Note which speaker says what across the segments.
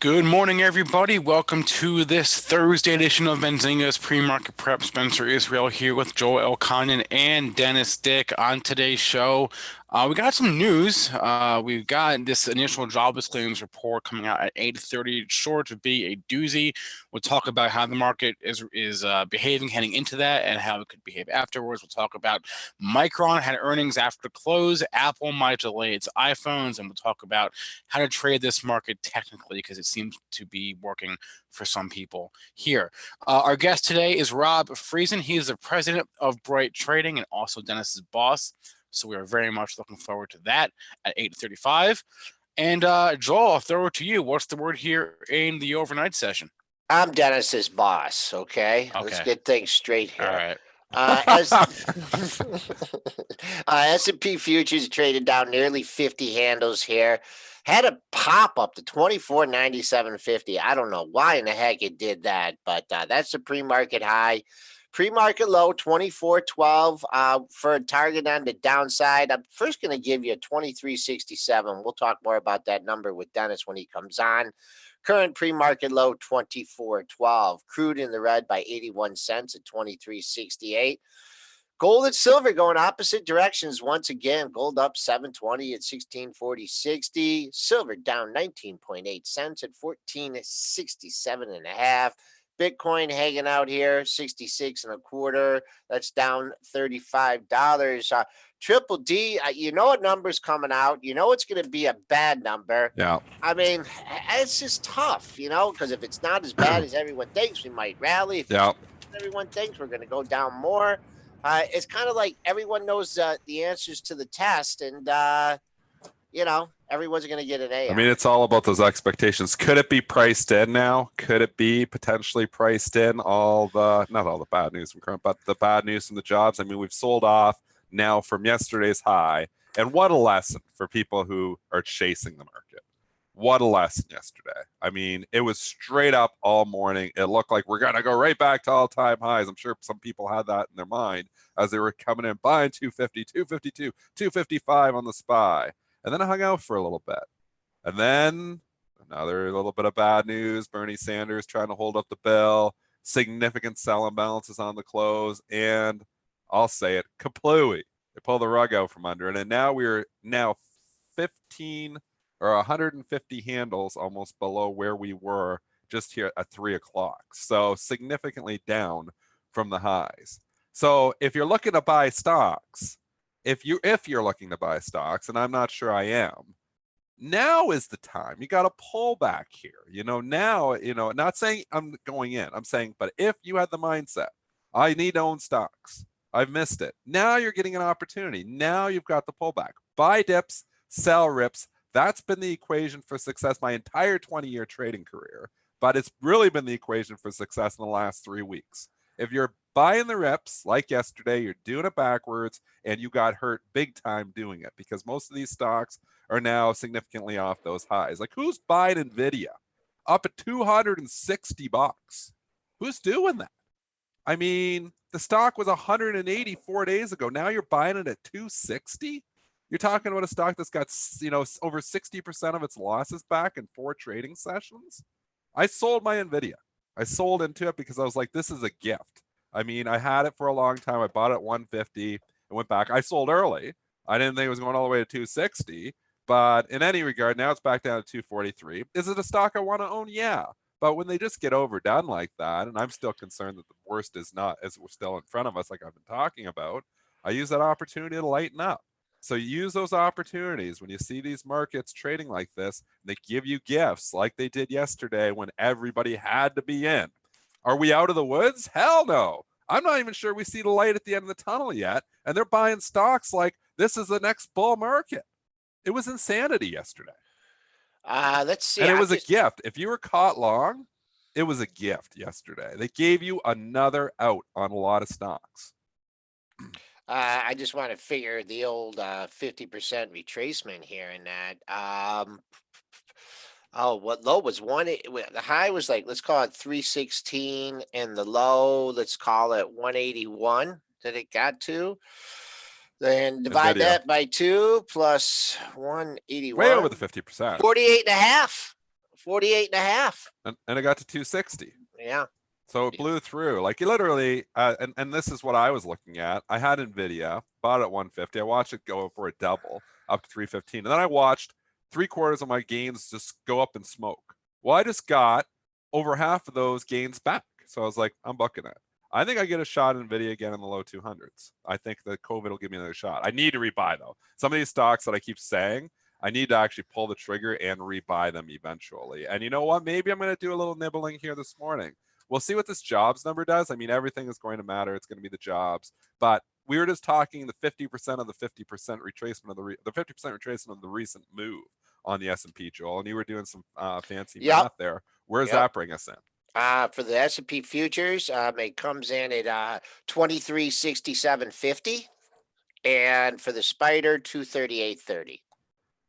Speaker 1: Good morning, everybody. Welcome to this Thursday edition of Benzinga's Pre-Market Prep. Spencer Israel here with Joel Elconin and Dennis Dick on today's show. We got some news. We've got this initial jobless claims report coming out at 8:30. Sure to be a doozy. We'll talk about how the market is behaving heading into that and how it could behave afterwards. We'll talk about Micron had earnings after the close. Apple might delay its iPhones, and we'll talk about how to trade this market technically because it seems to be working for some people here. Our guest today is Rob Friesen. He is the president of Bright Trading and also Dennis's boss. So we are very much looking forward to that at 8:35. And Joel, I'll throw it to you. What's the word here in the overnight session?
Speaker 2: I'm Dennis's boss. Okay, let's get things straight here.
Speaker 1: All right.
Speaker 2: S&P futures traded down nearly 50 handles here. Had a pop up to 24.9750. I don't know why in the heck it did that, but that's the pre-market high. Pre-market low 24.12 for a target on the downside. I'm first going to give you a 23.67. We'll talk more about that number with Dennis when he comes on. Current pre-market low 24.12. Crude in the red by 81 cents at 23.68. Gold and silver going opposite directions once again. Gold up 720 at 1640.60. Silver down 19.8 cents at 1467.5. Bitcoin hanging out here 66 and a quarter. That's down $35. Triple D, you know what number's coming out. You know it's going to be a bad number.
Speaker 3: Yeah.
Speaker 2: I mean, it's just tough, because if it's not as bad as everyone thinks, we might rally. If everyone thinks we're going to go down more. It's kind of like everyone knows the answers to the test, and everyone's going to get an A.
Speaker 3: I mean, it's all about those expectations. Could it be priced in now? Could it be potentially priced in not all the bad news from current, but the bad news from the jobs? I mean, we've sold off now from yesterday's high. And what a lesson for people who are chasing the market. What a lesson yesterday. I mean, it was straight up all morning. It looked like we're going to go right back to all-time highs. I'm sure some people had that in their mind as they were coming in, buying 250, 252, 255 on the SPY. And then I hung out for a little bit. And then another little bit of bad news. Bernie Sanders trying to hold up the bill. Significant sell imbalances on the close. And I'll say it, kaplooey. They pull the rug out from under it. And now we're 15 or 150 handles almost below where we were just here at 3 o'clock. So significantly down from the highs. So if you're looking to buy stocks, if you're looking to buy stocks, and I'm not sure I am, now is the time. You got to pull back here. Now, not saying I'm going in. I'm saying, but if you had the mindset, I need to own stocks. I've missed it. Now you're getting an opportunity. Now you've got the pullback. Buy dips, sell rips. That's been the equation for success my entire 20-year trading career, but it's really been the equation for success in the last 3 weeks. If you're buying the rips like yesterday, you're doing it backwards, and you got hurt big time doing it because most of these stocks are now significantly off those highs. Like, who's buying NVIDIA up at $260? Who's doing that? I mean, the stock was 180 4 days ago. Now you're buying it at 260? You're talking about a stock that's got, over 60% of its losses back in 4 trading sessions. I sold my NVIDIA. I sold into it because I was like, this is a gift. I mean, I had it for a long time. I bought it at 150 and went back. I sold early. I didn't think it was going all the way to 260. But in any regard, now it's back down to 243. Is it a stock I want to own? Yeah. But when they just get overdone like that, and I'm still concerned that the worst is not, as we're still in front of us, like I've been talking about, I use that opportunity to lighten up. So use those opportunities when you see these markets trading like this. They give you gifts like they did yesterday when everybody had to be in. Are we out of the woods? Hell no. I'm not even sure we see the light at the end of the tunnel yet. And they're buying stocks like this is the next bull market. It was insanity yesterday.
Speaker 2: Let's see.
Speaker 3: And it was a gift. If you were caught long, it was a gift yesterday. They gave you another out on a lot of stocks.
Speaker 2: I just want to figure the old 50% retracement here in that. What low was the high was like, let's call it 316, and the low, let's call it 181 that it got to. Then divide that by 2 plus 181.
Speaker 3: Way over the 50%.
Speaker 2: 48 and a half. 48.5.
Speaker 3: And it got to 260.
Speaker 2: Yeah.
Speaker 3: So it blew through. Like, you literally, and this is what I was looking at. I had Nvidia, bought it at 150. I watched it go for a double up to 315. And then I watched 3/4 of my gains just go up in smoke. Well, I just got over half of those gains back. So I was like, I'm bucking it. I think I get a shot at Nvidia again in the low 200s. I think that COVID will give me another shot. I need to rebuy though. Some of these stocks that I keep saying, I need to actually pull the trigger and rebuy them eventually. And you know what? Maybe I'm going to do a little nibbling here this morning. We'll see what this jobs number does. I mean, everything is going to matter. It's going to be the jobs. But we were just talking the 50% of the 50% retracement of the 50% retracement of the recent move on the S&P, Joel. And you were doing some fancy math there. Where does that bring us in?
Speaker 2: For the S&P futures, it comes in at 2367.50, and for the Spider 238.30.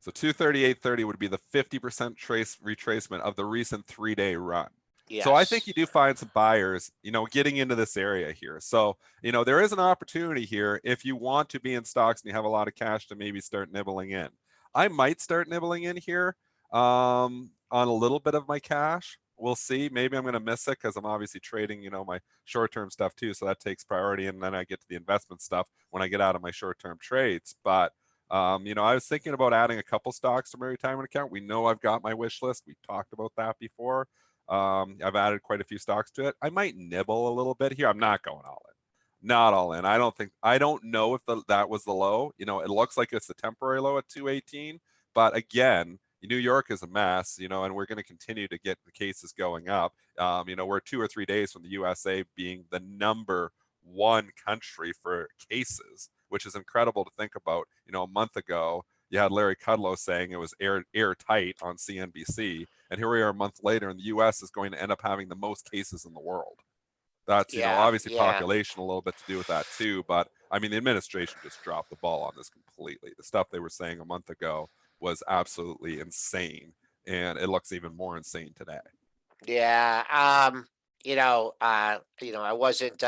Speaker 3: So 238.30 would be the 50% retracement of the recent 3-day run.
Speaker 2: Yes.
Speaker 3: So I think you do find some buyers, getting into this area here. So, there is an opportunity here if you want to be in stocks and you have a lot of cash to maybe start nibbling in. I might start nibbling in here on a little bit of my cash. We'll see. Maybe I'm going to miss it because I'm obviously trading, my short-term stuff too. So that takes priority. And then I get to the investment stuff when I get out of my short-term trades. But, I was thinking about adding a couple stocks to my retirement account. We know I've got my wish list. We talked about that before. I've added quite a few stocks to it. I might nibble a little bit here. I'm not going all in. Not all in. I don't know if that was the low. It looks like it's the temporary low at 218. But again, New York is a mess, and we're going to continue to get the cases going up. We're 2 or 3 days from the USA being the #1 country for cases, which is incredible to think about. A month ago, you had Larry Kudlow saying it was airtight on CNBC. And here we are a month later, and the U.S. is going to end up having the most cases in the world. That's, obviously population a little bit to do with that too. But I mean, the administration just dropped the ball on this completely. The stuff they were saying a month ago was absolutely insane. And it looks even more insane today.
Speaker 2: Yeah. I wasn't,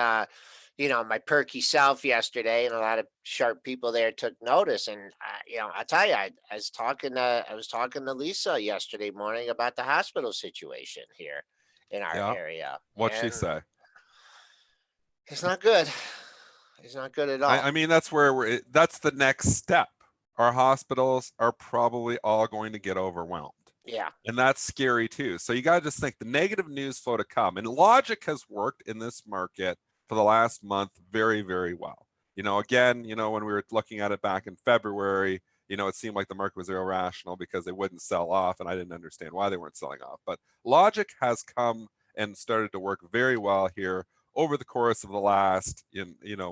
Speaker 2: my perky self yesterday, and a lot of sharp people there took notice. And I tell you, I was talking to Lisa yesterday morning about the hospital situation here in our area.
Speaker 3: What'd she say?
Speaker 2: It's not good. It's not good at all.
Speaker 3: I mean, that's where that's the next step. Our hospitals are probably all going to get overwhelmed.
Speaker 2: Yeah.
Speaker 3: And that's scary too. So you got to just think the negative news flow to come. And logic has worked in this market for the last month very, very well. Again, when we were looking at it back in February, it seemed like the market was irrational because they wouldn't sell off, and I didn't understand why they weren't selling off. But logic has come and started to work very well here over the course of the last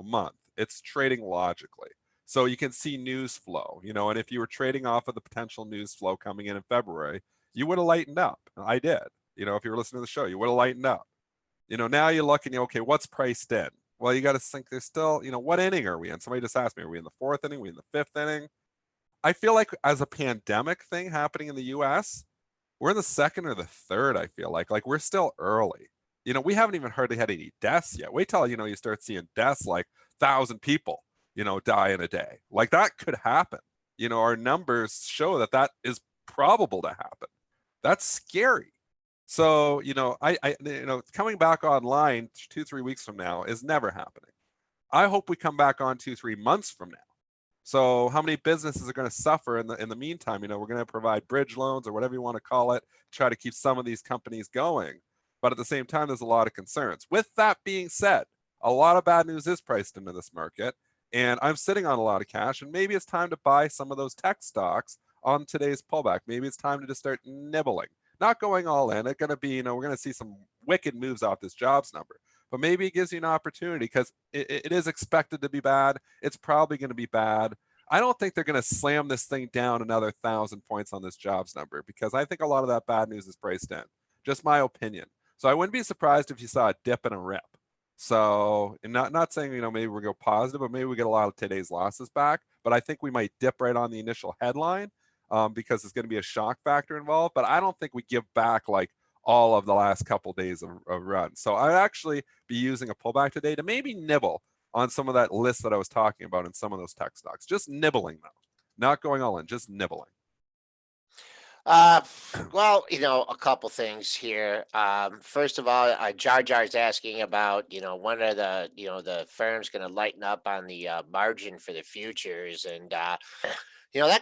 Speaker 3: month. It's trading logically. So you can see news flow, and if you were trading off of the potential news flow coming in February, you would have lightened up. I did. If you were listening to the show, you would have lightened up. Now you look and okay, what's priced in? Well, you got to think there's still, what inning are we in? Somebody just asked me, are we in the 4th inning? Are we in the 5th inning? I feel like as a pandemic thing happening in the US, we're in the 2nd or the 3rd, I feel like we're still early. We haven't even hardly had any deaths yet. Wait till, you start seeing deaths like 1,000 people, die in a day. Like that could happen. Our numbers show that is probable to happen. That's scary. So, I coming back online 2-3 weeks from now is never happening. I hope we come back on 2-3 months from now. So how many businesses are going to suffer in the meantime? We're going to provide bridge loans or whatever you want to call it, try to keep some of these companies going. But at the same time, there's a lot of concerns. With that being said, a lot of bad news is priced into this market. And I'm sitting on a lot of cash, and maybe it's time to buy some of those tech stocks on today's pullback. Maybe it's time to just start nibbling. Not going all in. It's going to be, we're going to see some wicked moves off this jobs number. But maybe it gives you an opportunity because it is expected to be bad. It's probably going to be bad. I don't think they're going to slam this thing down another 1,000 points on this jobs number because I think a lot of that bad news is priced in. Just my opinion. So I wouldn't be surprised if you saw a dip and a rip. So not saying, maybe we'll go positive, but maybe we get a lot of today's losses back. But I think we might dip right on the initial headline because it's going to be a shock factor involved. But I don't think we give back like all of the last couple days of run. So I'd actually be using a pullback today to maybe nibble on some of that list that I was talking about in some of those tech stocks. Just nibbling though, not going all in, just nibbling.
Speaker 2: Uh, well, a couple things here. First of all, Jar Jar's asking about, when are the firms going to lighten up on the margin for the futures, and that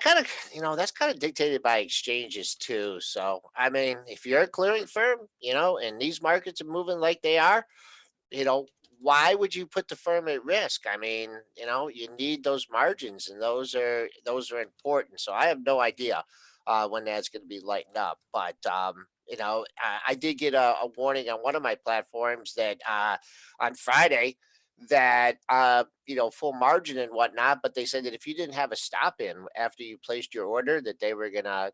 Speaker 2: kind of, that's kind of dictated by exchanges too. So, I mean, if you're a clearing firm, and these markets are moving like they are, you know, why would you put the firm at risk? I mean, you need those margins, and those are important. So I have no idea when that's going to be lightened up. But I did get a warning on one of my platforms that on Friday that full margin and whatnot. But they said that if you didn't have a stop in after you placed your order, that they were gonna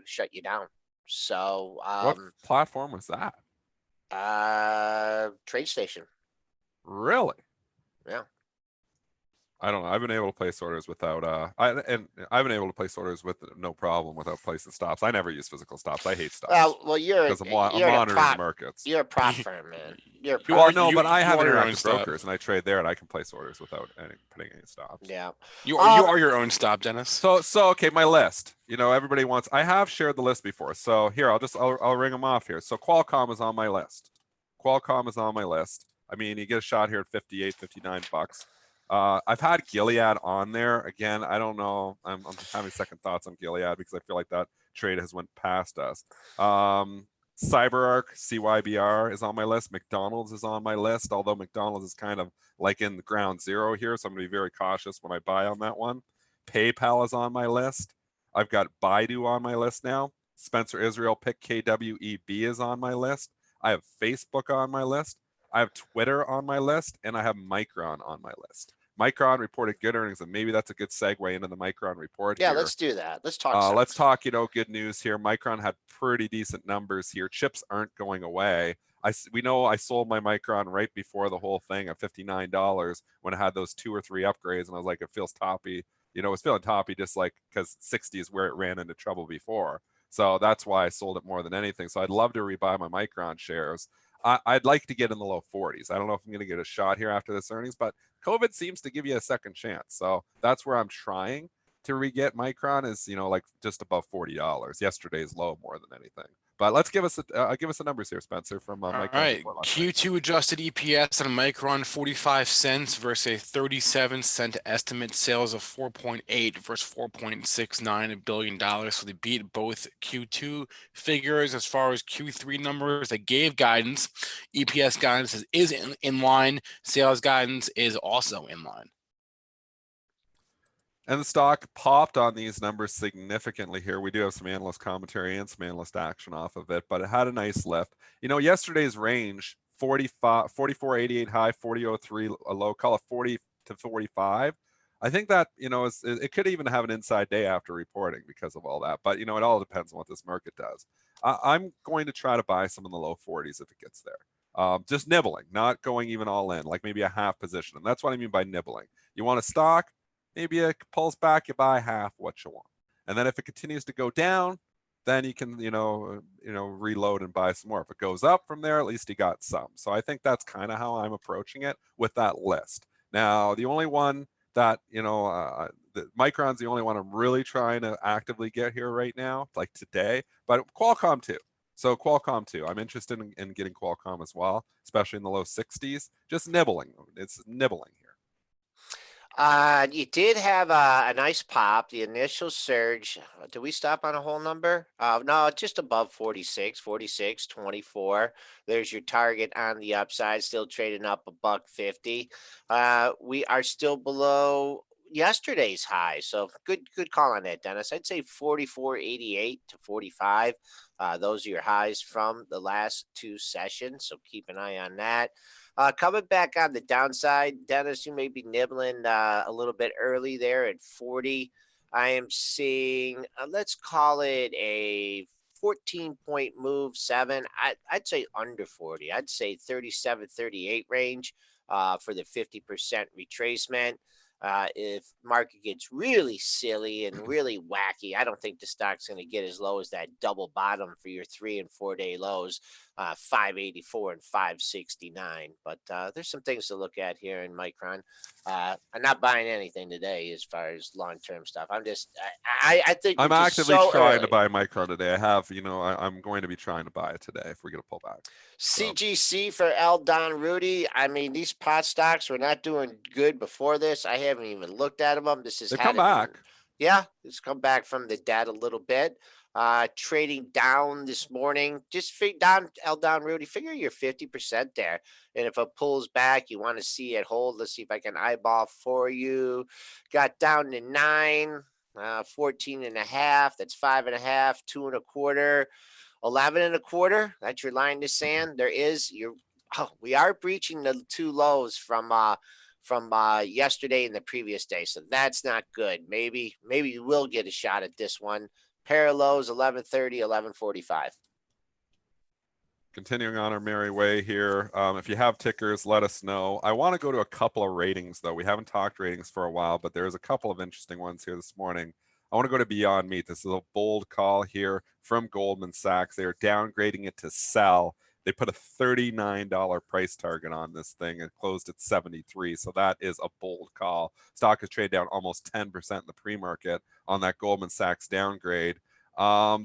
Speaker 2: shut you down. So
Speaker 3: What platform was that?
Speaker 2: trade station.
Speaker 3: Really?
Speaker 2: Yeah.
Speaker 3: I don't know. I've been able to place orders without I've been able to place orders with no problem without placing stops. I never use physical stops. I hate stops
Speaker 2: Well, you're
Speaker 3: because I'm
Speaker 2: you're a
Speaker 3: monitoring the
Speaker 2: prop.
Speaker 3: markets.
Speaker 2: You're a prop firm, man. You're a
Speaker 1: You
Speaker 2: prop.
Speaker 3: Well,
Speaker 1: are
Speaker 3: no, but I
Speaker 1: you
Speaker 3: have
Speaker 1: are your own
Speaker 3: interactive
Speaker 1: stop.
Speaker 3: brokers and I trade there and I can place orders without putting any stops.
Speaker 2: Yeah.
Speaker 1: You are your own stop, Dennis.
Speaker 3: So okay, my list. Everybody wants. I have shared the list before. So here, I'll ring them off here. So Qualcomm is on my list. Qualcomm is on my list. I mean, you get a shot here at 58, $59. I've had Gilead on there again. I don't know. I'm having second thoughts on Gilead because I feel like that trade has went past us. CyberArk, CYBR is on my list. McDonald's is on my list, although McDonald's is kind of like in the ground zero here, so I'm going to be very cautious when I buy on that one. PayPal is on my list. I've got Baidu on my list now. Spencer Israel pick KWEB is on my list. I have Facebook on my list. I have Twitter on my list, and I have Micron on my list. Micron reported good earnings, and maybe that's a good segue into the Micron report
Speaker 2: Yeah,
Speaker 3: here.
Speaker 2: let's do that. Let's talk.
Speaker 3: Let's talk, good news here. Micron had pretty decent numbers here. Chips aren't going away. We know I sold my Micron right before the whole thing at $59 when it had those 2 or 3 upgrades, and I was like, it feels toppy. It was feeling toppy just like because 60 is where it ran into trouble before. So that's why I sold it more than anything. So I'd love to rebuy my Micron shares. I'd like to get in the low 40s. I don't know if I'm going to get a shot here after this earnings, but COVID seems to give you a second chance. So that's where I'm trying to re-get Micron is, like just above $40. Yesterday's low more than anything. But let's give us the numbers here, Spencer, from
Speaker 1: All
Speaker 3: Micron.
Speaker 1: right, Q2 adjusted EPS on Micron 45 cents versus a 37-cent estimate. Sales of 4.8 versus 4.69 billion dollars. So they beat both Q2 figures. As far as Q3 numbers, they gave guidance. EPS guidance is in line. Sales guidance is also in line.
Speaker 3: And the stock popped on these numbers significantly here. We do have some analyst commentary and some analyst action off of it, but it had a nice lift. Yesterday's range, 44.88 high, 40.03 a low, call it 40 to 45. I think that, it could even have an inside day after reporting because of all that. But, it all depends on what this market does. I'm going to try to buy some in the low 40s if it gets there. Just nibbling, not going even all in, like maybe a half position. And that's what I mean by nibbling. You want a stock? Maybe it pulls back, you buy half what you want. And then if it continues to go down, then you can, reload and buy some more. If it goes up from there, at least you got some. So I think that's kind of how I'm approaching it with that list. Now, the only one that, Micron's the only one I'm really trying to actively get here right now, like today, but Qualcomm too. So Qualcomm too. I'm interested in getting Qualcomm as well, especially in the low 60s. Just nibbling. It's nibbling here.
Speaker 2: You did have a nice pop. The initial surge. Did we stop on a whole number? No, just above 46, 46.24. There's your target on the upside. Still trading up $1.50. We are still below yesterday's high. So good call on that, Dennis. I'd say 44.88 to 45. Those are your highs from the last 2 sessions. So keep an eye on that. Coming back on the downside, Dennis, you may be nibbling a little bit early there at 40. I am seeing, let's call it a 14-point move, 7. I'd say under 40. I'd say 37, 38 range for the 50% retracement. If market gets really silly and really wacky, I don't think the stock's going to get as low as that double bottom for your 3 and 4 day lows, 584 and 569. But there's some things to look at here in Micron. I'm not buying anything today as far as long-term stuff. I think
Speaker 3: I'm
Speaker 2: we're just
Speaker 3: actively
Speaker 2: so
Speaker 3: trying to
Speaker 2: early.
Speaker 3: buy Micron today. I have, I'm going to be trying to buy it today if we get a pullback. So
Speaker 2: CGC for L Don Rudy. I mean, these pot stocks were not doing good before this. I haven't even looked at them. This has
Speaker 3: they've
Speaker 2: had
Speaker 3: come
Speaker 2: to be,
Speaker 3: back.
Speaker 2: yeah, it's come back from the dead a little bit. Trading down this morning. Just down L Don Rudy. Figure you're 50% there. And if it pulls back, you want to see it hold. Let's see if I can eyeball for you. Got down to 9, 14 and a half. That's 5.5, 2 and a quarter. 11 and a quarter. That's your line to sand. We are breaching the 2 lows from yesterday and the previous day. So that's not good. Maybe you will get a shot at this one. Pair of lows, 11:30, 11:45.
Speaker 3: Continuing on our merry way here. If you have tickers, let us know. I want to go to a couple of ratings, though. We haven't talked ratings for a while, but there's a couple of interesting ones here this morning. I want to go to Beyond Meat. This is a bold call here from Goldman Sachs. They are downgrading it to sell. They put a $39 price target on this thing and closed at 73. So that is a bold call. Stock has traded down almost 10% in the pre-market on that Goldman Sachs downgrade.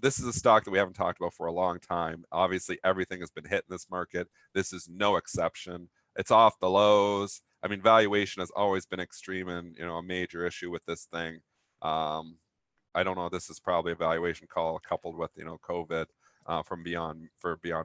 Speaker 3: This is a stock that we haven't talked about for a long time. Obviously, everything has been hit in this market. This is no exception. It's off the lows. I mean, valuation has always been extreme and, a major issue with this thing. I don't know. This is probably a valuation call coupled with, COVID from Beyond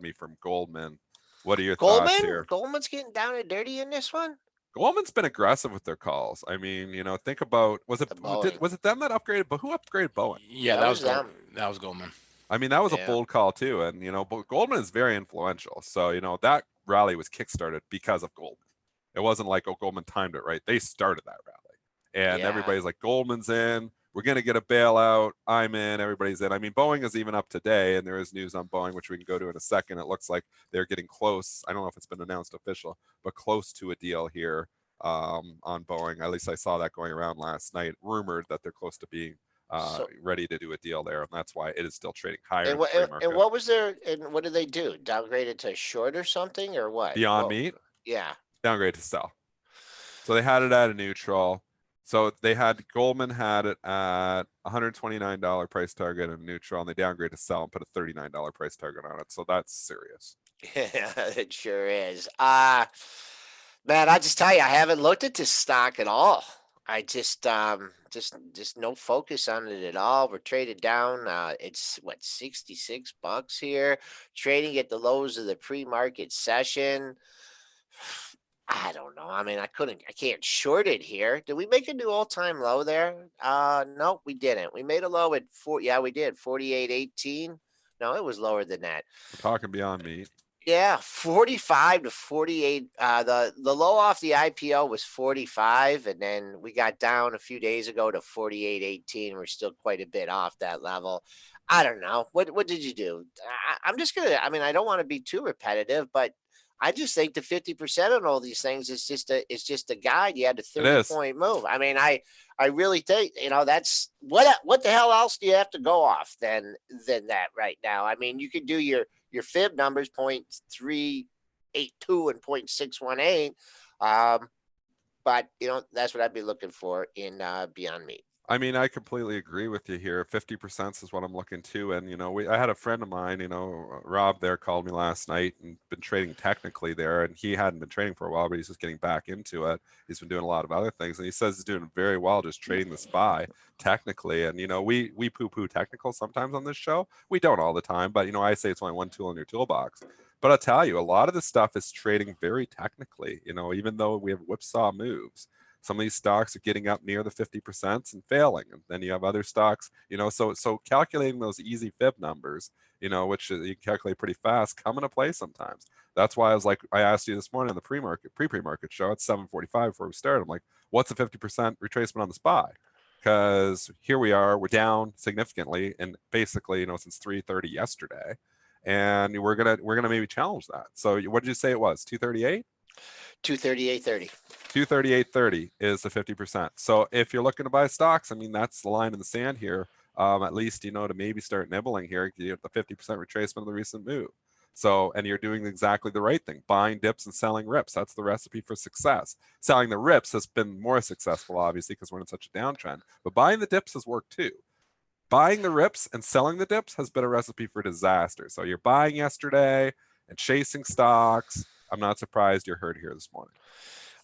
Speaker 3: Me from Goldman. What are your thoughts here?
Speaker 2: Goldman's getting down and dirty in this one.
Speaker 3: Goldman's been aggressive with their calls. I mean, think about was it them that upgraded? But who upgraded Boeing?
Speaker 1: Yeah,
Speaker 2: that was them.
Speaker 1: That was Goldman.
Speaker 3: I mean, that was a bold call too, and Goldman is very influential. So that rally was kickstarted because of Goldman. It wasn't like Goldman timed it right. They started that rally, and everybody's like, Goldman's in. We're gonna get a bailout. I'm in. Everybody's in. I mean, Boeing is even up today, and there is news on Boeing, which we can go to in a second. It looks like they're getting close. I don't know if it's been announced official, but close to a deal here on Boeing. At least I saw that going around last night. Rumored that they're close to being ready to do a deal there, and that's why it is still trading higher.
Speaker 2: And what was their? And what did they do? Downgrade it to short or something, or what?
Speaker 3: Beyond Meat.
Speaker 2: Yeah.
Speaker 3: Downgrade to sell. So they had it at a neutral. So Goldman had it at $129 price target and neutral, and they downgraded to sell and put a $39 price target on it. So that's serious.
Speaker 2: Yeah, it sure is. Man, I just tell you, I haven't looked at this stock at all. I just no focus on it at all. We're traded down. It's what, $66 here. Trading at the lows of the pre-market session. I don't know. I mean, I can't short it here. Did we make a new all-time low there? No, we didn't. We made a low at we did, 48.18. No, it was lower than that.
Speaker 3: We're talking Beyond Meat.
Speaker 2: Yeah, 45 to 48. The low off the IPO was 45, and then we got down a few days ago to 48.18. We're still quite a bit off that level. I don't know. What did you do? I'm just gonna. I mean, I don't want to be too repetitive, but I just think the 50% on all these things is just a guide. You had a 30-point move. I mean, I really think, that's what the hell else do you have to go off than that right now? I mean, you could do your fib numbers 0.382 and 0.618. But that's what I'd be looking for in Beyond Meat.
Speaker 3: I mean, I completely agree with you here. 50% is what I'm looking to. And, I had a friend of mine, Rob there called me last night and been trading technically there. And he hadn't been trading for a while, but he's just getting back into it. He's been doing a lot of other things. And he says he's doing very well just trading the SPY technically. And, we poo-poo technical sometimes on this show. We don't all the time, but, I say it's only one tool in your toolbox. But I'll tell you, a lot of this stuff is trading very technically, even though we have whipsaw moves. Some of these stocks are getting up near the 50% and failing. And then you have other stocks, so calculating those easy fib numbers, which you can calculate pretty fast, come into play sometimes. That's why I asked you this morning on the pre-market show at 7:45 before we started. I'm like, what's the 50% retracement on the SPY? Because here we are, we're down significantly and basically, since 3:30 yesterday. And we're gonna maybe challenge that. So what did you say it was? 238?
Speaker 2: 238.30.
Speaker 3: 238.30 is the 50%. So if you're looking to buy stocks, I mean, that's the line in the sand here. At least, you know, to maybe start nibbling here, you get the 50% retracement of the recent move. So, and you're doing exactly the right thing, buying dips and selling rips. That's the recipe for success. Selling the rips has been more successful, obviously, because we're in such a downtrend, but buying the dips has worked too. Buying the rips and selling the dips has been a recipe for disaster. So you're buying yesterday and chasing stocks. I'm not surprised you're hurt here this morning.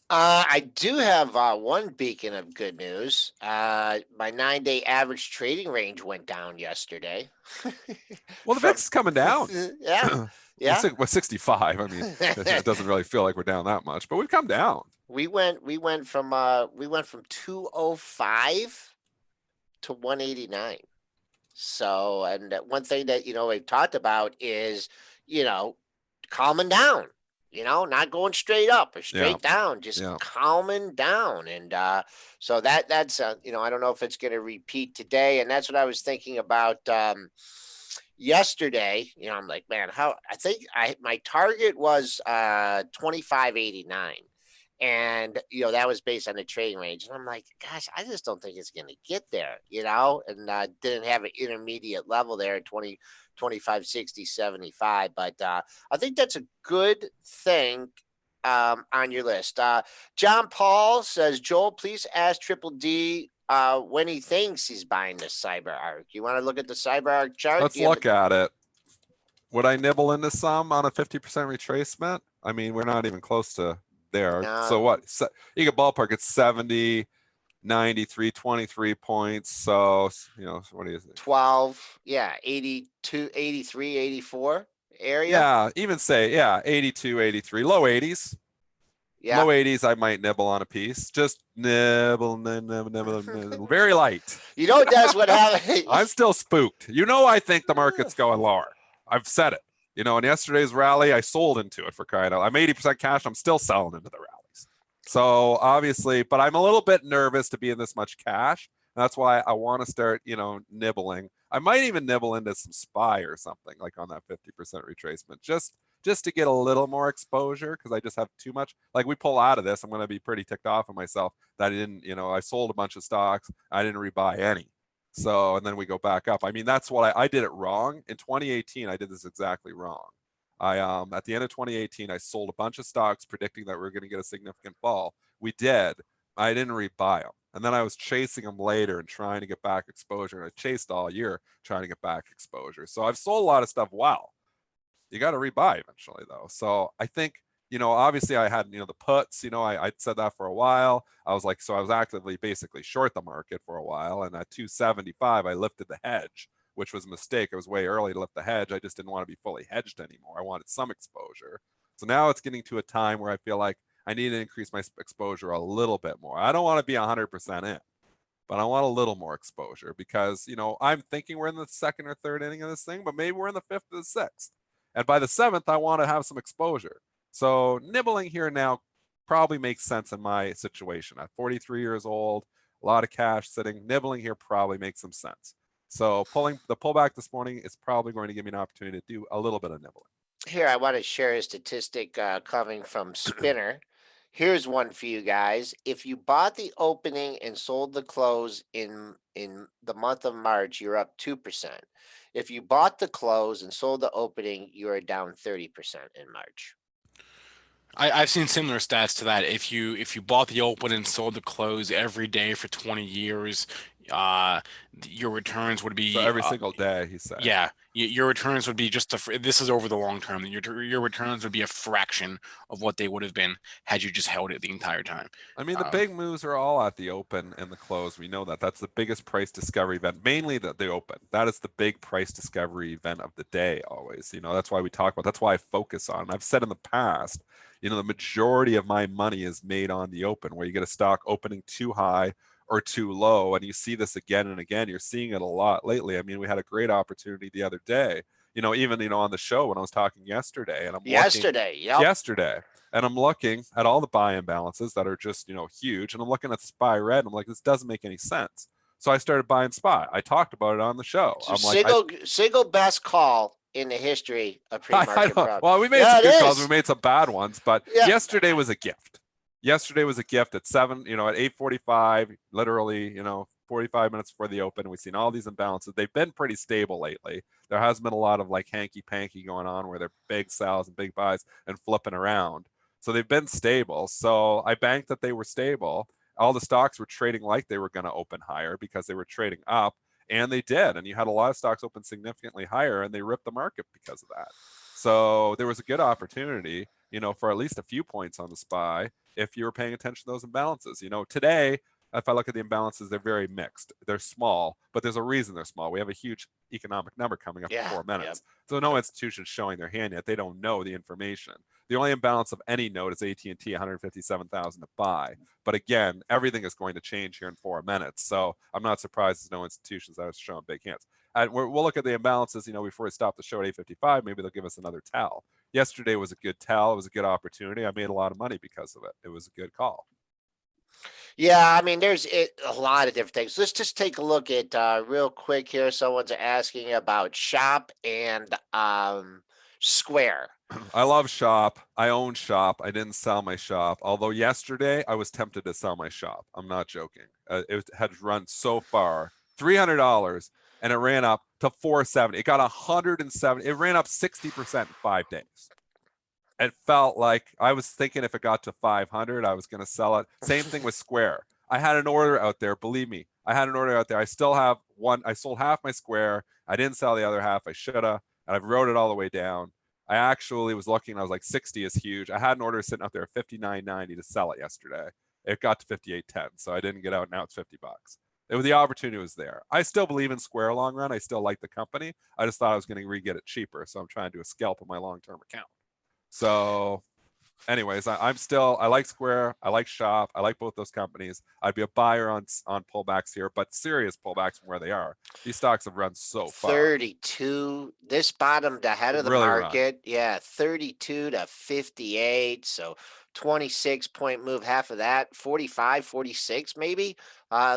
Speaker 2: I do have one beacon of good news. My 9-day average trading range went down yesterday.
Speaker 3: Well, the VIX is coming down.
Speaker 2: Yeah. Yeah.
Speaker 3: Well, 65. I mean, it doesn't really feel like we're down that much, but we've come down.
Speaker 2: We went from 205 to 189. So, and one thing that, you know, we've talked about is, you know, calming down, you know, not going straight up or straight down, just calming down. And so that's, you know, I don't know if it's going to repeat today. And that's what I was thinking about yesterday. You know, I'm like, man, my target was 25.89. And, you know, that was based on the trading range. And I'm like, gosh, I just don't think it's going to get there, you know, and didn't have an intermediate level there at 25, 60, 75. But I think that's a good thing on your list. John Paul says, Joel, please ask Triple D when he thinks he's buying this CyberArk. You want to look at the CyberArk chart?
Speaker 3: Let's look at it. Would I nibble into some on a 50% retracement? I mean, we're not even close to there.
Speaker 2: No.
Speaker 3: So what? So you get ballpark, it's 70, 93, 23 points. So, you know, what do you think?
Speaker 2: 12, yeah, 82, 83, 84 area.
Speaker 3: Yeah, even say, 82, 83, low 80s.
Speaker 2: Yeah.
Speaker 3: Low 80s, I might nibble on a piece. Just nibble, very light.
Speaker 2: You know, that's what happened.
Speaker 3: I'm still spooked. You know, I think the market's going lower. I've said it. You know, in yesterday's rally, I sold into it for crying out. I'm 80% cash. I'm still selling into the rallies. So obviously, but I'm a little bit nervous to be in this much cash. That's why I want to start, you know, nibbling. I might even nibble into some SPY or something like on that 50% retracement, just to get a little more exposure, because I just have too much. Like we pull out of this, I'm going to be pretty ticked off of myself that I didn't, you know, I sold a bunch of stocks. I didn't rebuy any. So, and then we go back up. I mean, that's what I did it wrong. In 2018, I did this exactly wrong. At the end of 2018, I sold a bunch of stocks predicting that we were going to get a significant fall. We did. I didn't rebuy them. And then I was chasing them later and trying to get back exposure. And I chased all year trying to get back exposure. So I've sold a lot of stuff well. You got to rebuy eventually, though. So I think, you know, obviously I had, you know, the puts, you know, I'd said that for a while. I was like, so I was actively basically short the market for a while. And at 275, I lifted the hedge, which was a mistake. It was way early to lift the hedge. I just didn't want to be fully hedged anymore. I wanted some exposure. So now it's getting to a time where I feel like I need to increase my exposure a little bit more. I don't want to be 100% in, but I want a little more exposure because, you know, I'm thinking we're in the second or third inning of this thing, but maybe we're in the fifth or the sixth. And by the seventh, I want to have some exposure. So nibbling here now probably makes sense in my situation. At 43 years old, a lot of cash sitting, nibbling here probably makes some sense. So pulling the pullback this morning is probably going to give me an opportunity to do a little bit of nibbling.
Speaker 2: Here, I want to share a statistic coming from Spinner. Here's one for you guys. If you bought the opening and sold the close in the month of March, you're up 2%. If you bought the close and sold the opening, you are down 30% in March.
Speaker 1: I've seen similar stats to that. If you bought the open and sold the close every day for 20 years, your returns would be
Speaker 3: So every single day, he said.
Speaker 1: Yeah, your returns would be just this is over the long term. Your returns would be a fraction of what they would have been had you just held it the entire time.
Speaker 3: I mean, the big moves are all at the open and the close. We know that. That's the biggest price discovery event, mainly the open. That is the big price discovery event of the day always. You know, that's why we talk about, that's why I focus on. I've said in the past, you know, the majority of my money is made on the open, where you get a stock opening too high or too low. And you see this again and again. You're seeing it a lot lately. I mean, we had a great opportunity the other day, you know, even, you know, on the show when I was talking yesterday, and yesterday, and I'm looking at all the buy imbalances that are just, you know, huge. And I'm looking at SPY red. And I'm like, this doesn't make any sense. So I started buying SPY. I talked about it on the show.
Speaker 2: So
Speaker 3: I'm like,
Speaker 2: single best call in the history of
Speaker 3: I
Speaker 2: pre-market
Speaker 3: know.
Speaker 2: prep.
Speaker 3: Well, we made
Speaker 2: Yeah,
Speaker 3: some
Speaker 2: it
Speaker 3: good calls.
Speaker 2: is.
Speaker 3: We made some bad ones, but
Speaker 2: Yeah.
Speaker 3: yesterday was a gift. Yesterday was a gift at 7, at 8:45, literally, 45 minutes before the open. We've seen all these imbalances. They've been pretty stable lately. There has been a lot of like hanky panky going on where they're big sells and big buys and flipping around. So they've been stable. So I banked that they were stable. All the stocks were trading like they were going to open higher because they were trading up, and they did. And you had a lot of stocks open significantly higher, and they ripped the market because of that. So there was a good opportunity, for at least a few points on the SPY if you were paying attention to those imbalances. Today, if I look at the imbalances, they're very mixed. They're small, but there's a reason they're small. We have a huge economic number coming up in 4 minutes. So no institution's showing their hand yet. They don't know the information. The only imbalance of any note is AT&T, 157,000 to buy. But again, everything is going to change here in 4 minutes. So I'm not surprised there's no institutions that are showing big hands. And we'll look at the imbalances, before we stop the show at 8:55. Maybe they'll give us another tell. Yesterday was a good tell. It was a good opportunity. I made a lot of money because of it. It was a good call.
Speaker 2: Yeah, I mean, there's a lot of different things. Let's just take a look at real quick here. Someone's asking about Shop and Square.
Speaker 3: I love Shop. I own Shop. I didn't sell my Shop. Although yesterday I was tempted to sell my Shop. I'm not joking. It had run so far, $300, and it ran up to 470. It got 170. It ran up 60% in 5 days. It felt like I was thinking if it got to 500, I was going to sell it. Same thing with Square. I had an order out there. Believe me, I had an order out there. I still have one. I sold half my Square. I didn't sell the other half. I should have. And I've wrote it all the way down. I actually was looking. I was like, 60 is huge. I had an order sitting up there at $59.90 to sell it yesterday. It got to $58.10, so I didn't get out. Now it's $50. The opportunity was there. I still believe in Square long run. I still like the company. I just thought I was going to re-get it cheaper, so I'm trying to do a scalp of my long-term account. So anyways, I like Square. I like Shop. I like both those companies. I'd be a buyer on pullbacks here, but serious pullbacks from where they are. These stocks have run so far.
Speaker 2: 32. This bottomed ahead of the
Speaker 3: Really
Speaker 2: market. Yeah, 32 to 58. So 26-point move, half of that, 45, 46 maybe.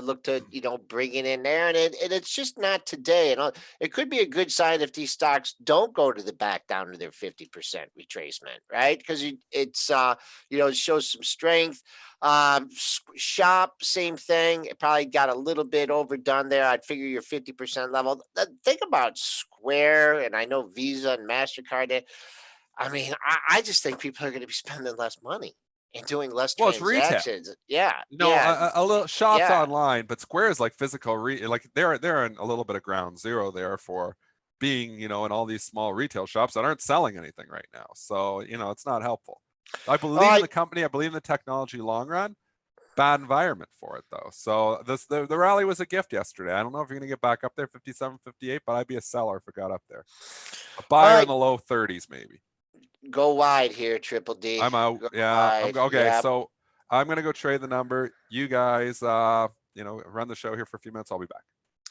Speaker 2: Look to, bring it in there. And it's just not today. And it could be a good sign if these stocks don't go to the back down to their 50% retracement, right? Because it shows some strength. Shop, same thing. It probably got a little bit overdone there. I'd figure your 50% level. Think about Square, and I know Visa and MasterCard. I mean, I just think people are going to be spending less money and doing less transactions.
Speaker 3: It's retail.
Speaker 2: Yeah.
Speaker 3: A little Shop's online, but Square is like physical. They're in a little bit of ground zero there for being, in all these small retail shops that aren't selling anything right now. So, it's not helpful. I believe in the company. I believe in the technology long run. Bad environment for it though. So the rally was a gift yesterday. I don't know if you're going to get back up there 57, 58, but I'd be a seller if it got up there. A buyer in the low 30s maybe.
Speaker 2: Go wide here, Triple D.
Speaker 3: I'm out. Okay. Yep. So I'm going to go trade the number. You guys, run the show here for a few minutes. I'll be back.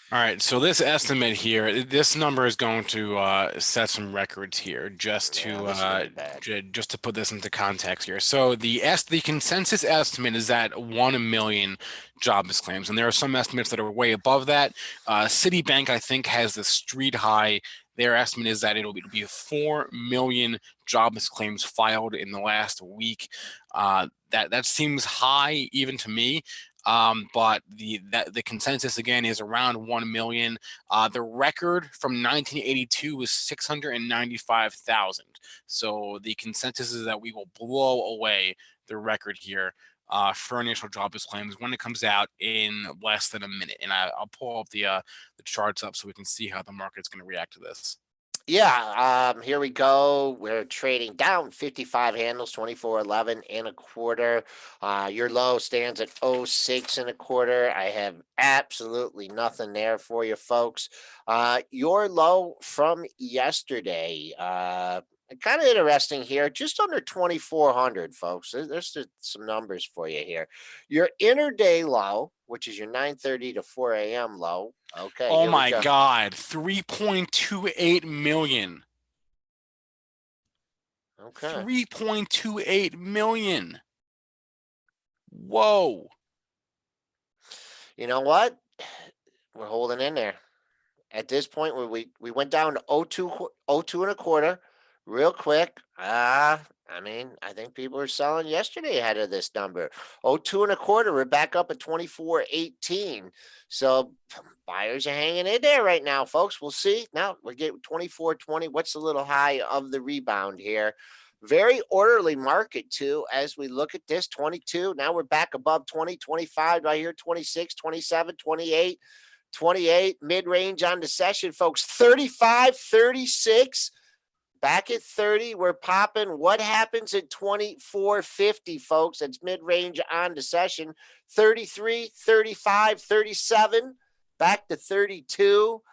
Speaker 1: All right, so this estimate here, this number is going to set some records here, just to put this into context here. So the consensus estimate is at 1 million jobless claims, and there are some estimates that are way above that. Citibank, I think, has the street high. Their estimate is that it'll be 4 million jobless claims filed in the last week. That seems high even to me. But the consensus again is around 1 million. The record from 1982 was 695,000. So the consensus is that we will blow away the record here for initial jobless claims when it comes out in less than a minute. And I'll pull up the charts up so we can see how the market's going to react to this.
Speaker 2: Yeah, here we go. We're trading down 55 handles, 24.11 and a quarter. Your low stands at 06 and a quarter. I have absolutely nothing there for you folks. Your low from yesterday, kind of interesting here, just under 2,400, folks. There's some numbers for you here. Your intraday low, which is your 9:30 to 4 a.m. low. Okay.
Speaker 1: Oh my God, 3.28 million.
Speaker 2: Okay.
Speaker 1: 3.28 million. Whoa.
Speaker 2: You know what? We're holding in there. at this point where we went down to 02 and a quarter real quick. I mean, I think people are selling yesterday ahead of this number. 02 and a quarter, we're back up at 24.18. So buyers are hanging in there right now, folks. We'll see. Now we're getting 24.20. What's the little high of the rebound here? Very orderly market too, as we look at this 22. Now we're back above 20, 25 right here, 26, 27, 28, 28 mid-range on the session, folks. 35, 36. Back at 30, we're popping. What happens at 24.50, folks? That's mid-range on the session. 33, 35, 37, back to 32,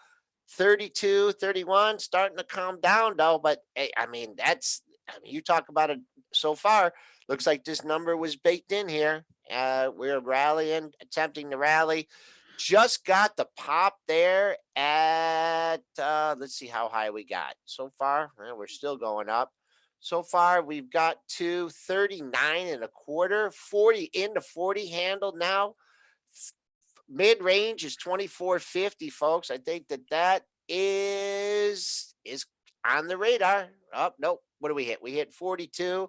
Speaker 2: 32, 31, starting to calm down, though. But, hey, I mean, you talk about it so far. Looks like this number was baked in here. We're rallying, attempting to rally. Just got the pop there at, let's see how high we got. So far, we're still going up. So far, we've got to 39 and a quarter, 40 into 40 handled now. Mid-range is 24.50, folks. I think that is on the radar. Oh, nope. What do we hit? We hit 42.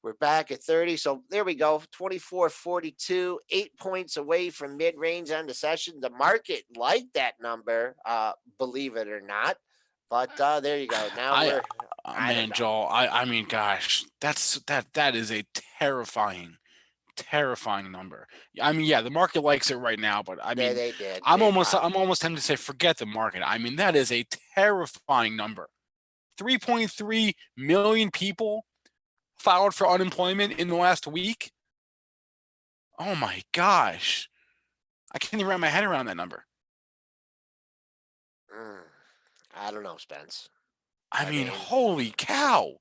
Speaker 2: We're back at 30. So there we go. 24.42, 8 points away from mid-range on the session. The market liked that number, believe it or not. But there you go. Now
Speaker 1: man, Joel, I mean, gosh, that is a terrifying number. I mean, yeah, the market likes it right now, but I mean,
Speaker 2: they did.
Speaker 1: I'm almost tempted to say forget the market. I mean, that is a terrifying number. 3.3 million people filed for unemployment in the last week. Oh my gosh. I can't even wrap my head around that number.
Speaker 2: I don't know, Spence.
Speaker 1: I mean, holy cow.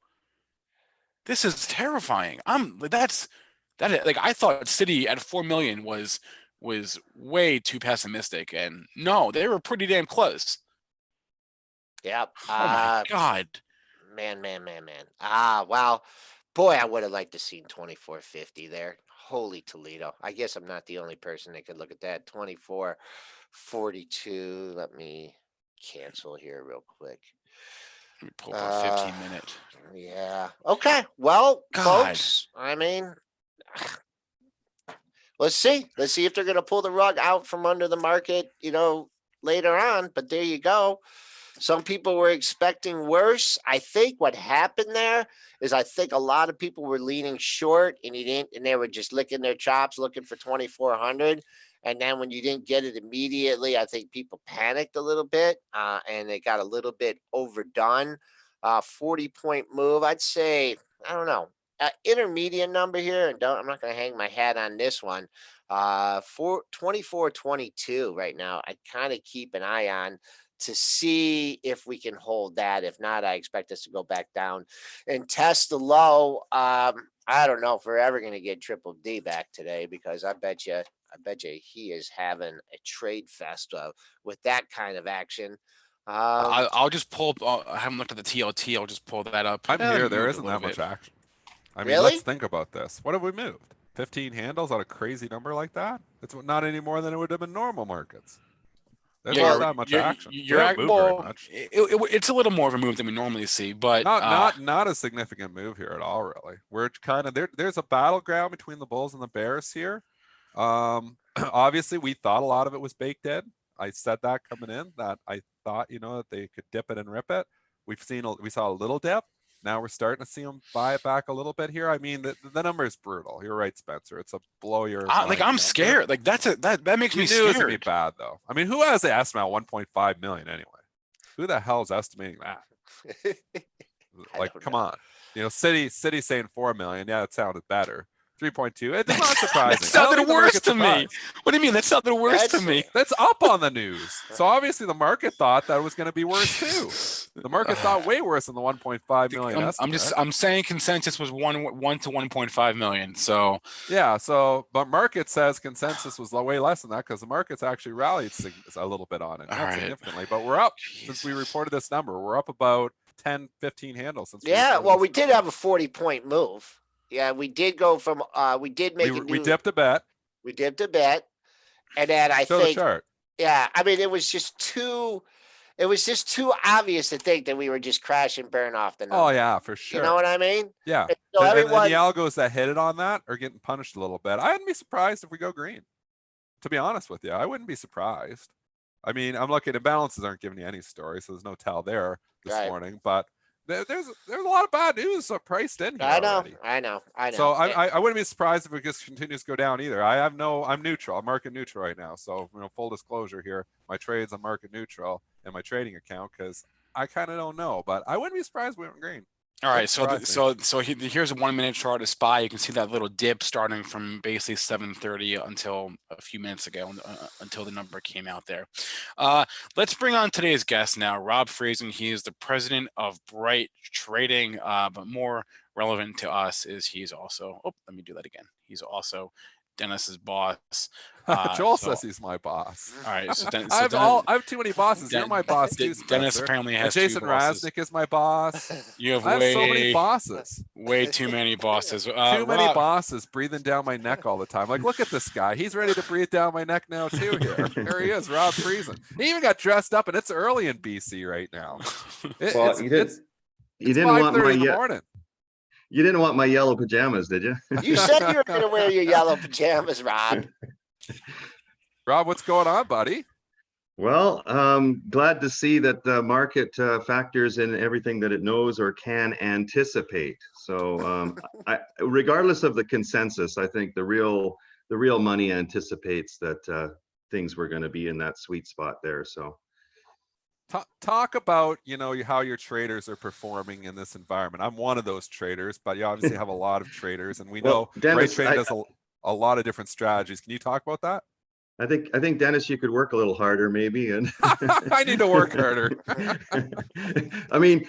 Speaker 1: This is terrifying. Like I thought City at 4 million was way too pessimistic, and no, they were pretty damn close.
Speaker 2: Yep.
Speaker 1: Oh my God.
Speaker 2: Man. Wow. Boy, I would have liked to seen 24.50 there. Holy Toledo. I guess I'm not the only person that could look at that. 24.42. Let me cancel here real quick.
Speaker 1: Let me pull up a 15-minute.
Speaker 2: Yeah. Okay. Well, folks, I mean, let's see. Let's see if they're going to pull the rug out from under the market, later on. But there you go. Some people were expecting worse. I think what happened there is I think a lot of people were leaning short and they were just licking their chops looking for 2,400. And then when you didn't get it immediately, I think people panicked a little bit and they got a little bit overdone. 40-point move, I'd say, I don't know, intermediate number here. And I'm not going to hang my hat on this one. 24.22 right now. I kind of keep an eye on to see if we can hold that. If not, I expect us to go back down and test the low. I don't know if we're ever going to get Triple D back today, because I bet you he is having a trade fest with that kind of action.
Speaker 1: I'll just pull up. I haven't looked at the TLT. I'll just pull that up.
Speaker 3: I'm here. There isn't that much action. I mean,
Speaker 2: Really?
Speaker 3: let's think about this. What have we moved? 15 handles on a crazy number like that? It's not any more than it would have been normal markets. There's not that much action.
Speaker 1: It's a little more of a move than we normally see, but
Speaker 3: not a significant move here at all, really. We're kind of there's a battleground between the Bulls and the Bears here. Obviously, we thought a lot of it was baked in. I said that coming in, that I thought that they could dip it and rip it. We saw a little dip. Now we're starting to see them buy it back a little bit here. I mean, the number is brutal. You're right, Spencer. It's a blow your mind
Speaker 1: I'm scared. Like that makes me scared.
Speaker 3: It's gonna be bad though. I mean, who has the estimate 1.5 million anyway? Who the hell is estimating that? Like, come on. City saying 4 million. Yeah, it sounded better. 3.2. It's not surprising.
Speaker 1: That sounded worse to me. What do you mean? That sounded worse to me.
Speaker 3: That's up on the news. So obviously the market thought that it was going to be worse too. The market thought way worse than the 1.5 million estimate.
Speaker 1: I'm saying consensus was 1 to 1.5 million. So
Speaker 3: yeah. But market says consensus was way less than that, because the market's actually rallied a little bit on it, not significantly. But we're up since we reported this number. We're up about 10, 15 handles since.
Speaker 2: Yeah. Well, we did have a 40-point move. Yeah, we did go from we did make
Speaker 3: we dipped a bet.
Speaker 2: We dipped a bet. And then I
Speaker 3: Show
Speaker 2: think
Speaker 3: the chart.
Speaker 2: Yeah, I mean, it was just too it was just too obvious to think that we were just crash and burn off the number.
Speaker 3: Oh yeah, for sure.
Speaker 2: You know what I mean?
Speaker 3: Yeah.
Speaker 2: And so
Speaker 3: and
Speaker 2: everyone,
Speaker 3: the algos that hit it on that are getting punished a little bit. I wouldn't be surprised if we go green. To be honest with you, I wouldn't be surprised. I mean, I'm looking at imbalances aren't giving you any story, so there's no tell there this morning. But there's a lot of bad news priced in here already.
Speaker 2: I know.
Speaker 3: So I wouldn't be surprised if it just continues to go down either. I'm neutral. I'm market neutral right now. So full disclosure here, my trades I'm market neutral in my trading account because I kind of don't know, but I wouldn't be surprised if we went green.
Speaker 1: All right, so here's a 1 minute chart of SPY. You can see that little dip starting from basically 7:30 until a few minutes ago, until the number came out there. Let's bring on today's guest now, Rob Freezin. He is the president of Bright Trading, but more relevant to us is he's also. Oh, let me do that again. He's also Dennis's boss.
Speaker 3: Joel says he's my boss.
Speaker 1: All right, so
Speaker 3: I have too many bosses. You're my boss too,
Speaker 1: Dennis apparently has
Speaker 3: Jason
Speaker 1: two bosses.
Speaker 3: Raznick is my boss.
Speaker 1: You have
Speaker 3: I have so many bosses.
Speaker 1: Way too many bosses.
Speaker 3: Too many bosses breathing down my neck all the time. Like, look at this guy. He's ready to breathe down my neck now too. Here he is, Rob Friesen. He even got dressed up, and it's early in BC right now.
Speaker 4: You didn't want my You didn't want my yellow pajamas, did you?
Speaker 2: You said you were going to wear your yellow pajamas, Rob.
Speaker 3: Rob, what's going on, buddy?
Speaker 4: Well, glad to see that the market factors in everything that it knows or can anticipate. So regardless of the consensus, I think the real money anticipates that things were going to be in that sweet spot there. So
Speaker 3: talk about, how your traders are performing in this environment. I'm one of those traders, but you obviously have a lot of traders, and we know Dennis, Bright Trading does a lot of different strategies. Can you talk about that?
Speaker 4: I think Dennis, you could work a little harder maybe. And
Speaker 3: I need to work harder.
Speaker 4: I mean,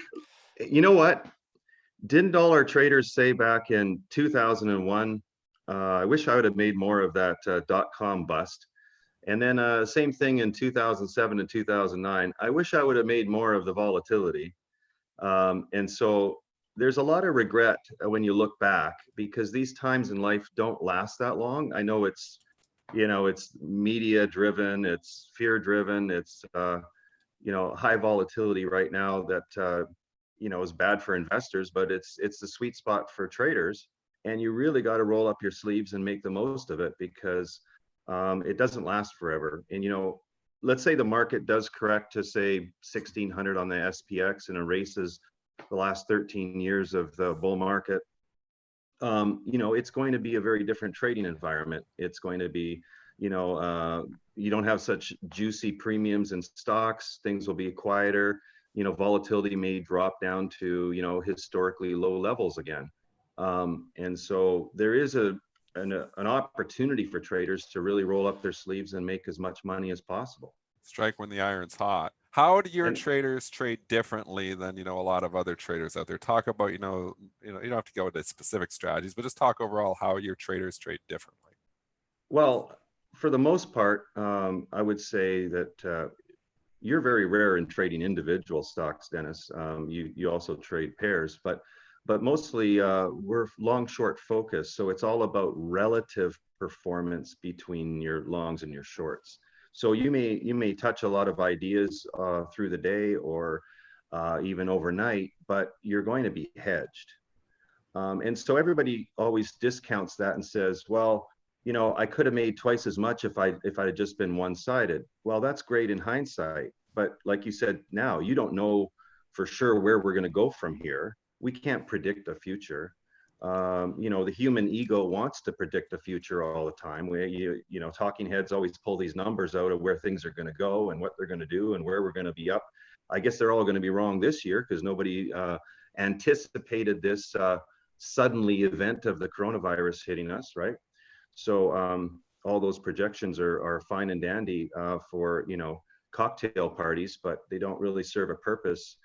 Speaker 4: you know what? Didn't all our traders say back in 2001, I wish I would have made more of that .com bust. And then same thing in 2007 and 2009. I wish I would have made more of the volatility. And so there's a lot of regret when you look back, because these times in life don't last that long. I know it's media driven, it's fear driven, it's high volatility right now that is bad for investors, but it's the sweet spot for traders. And you really got to roll up your sleeves and make the most of it, because it doesn't last forever. And let's say the market does correct to say 1600 on the SPX and erases the last 13 years of the bull market. It's going to be a very different trading environment. It's going to be, you don't have such juicy premiums in stocks. Things will be quieter. Volatility may drop down to, historically low levels again. And so there is an opportunity for traders to really roll up their sleeves and make as much money as possible.
Speaker 3: Strike when the iron's hot. How do your traders trade differently than a lot of other traders out there? Talk about you don't have to go into specific strategies, but just talk overall how your traders trade differently.
Speaker 4: Well, for the most part, I would say that you're very rare in trading individual stocks, Dennis. You also trade pairs, but mostly we're long short focused, so it's all about relative performance between your longs and your shorts. So you may touch a lot of ideas through the day or even overnight, but you're going to be hedged. And so everybody always discounts that and says, well, I could have made twice as much if I had just been one-sided. Well, that's great in hindsight, but like you said, now you don't know for sure where we're going to go from here. We can't predict the future. The human ego wants to predict the future all the time. Talking heads always pull these numbers out of where things are going to go and what they're going to do and where we're going to be up. I guess they're all going to be wrong this year because nobody anticipated this suddenly event of the coronavirus hitting us, right? So all those projections are fine and dandy for cocktail parties, but they don't really serve a purpose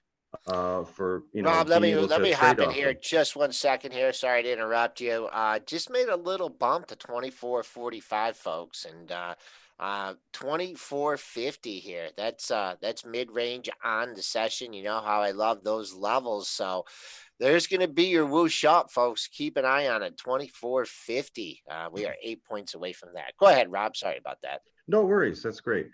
Speaker 4: for
Speaker 2: Rob, let me hop in here just 1 second here. Sorry to interrupt you. Just made a little bump to 24.45, folks, and 24.50 here. That's mid-range on the session. You know how I love those levels. So there's going to be your whoosh up, folks. Keep an eye on it. 24.50. We are 8 points away from that. Go ahead, Rob. Sorry about that.
Speaker 4: No worries. That's great.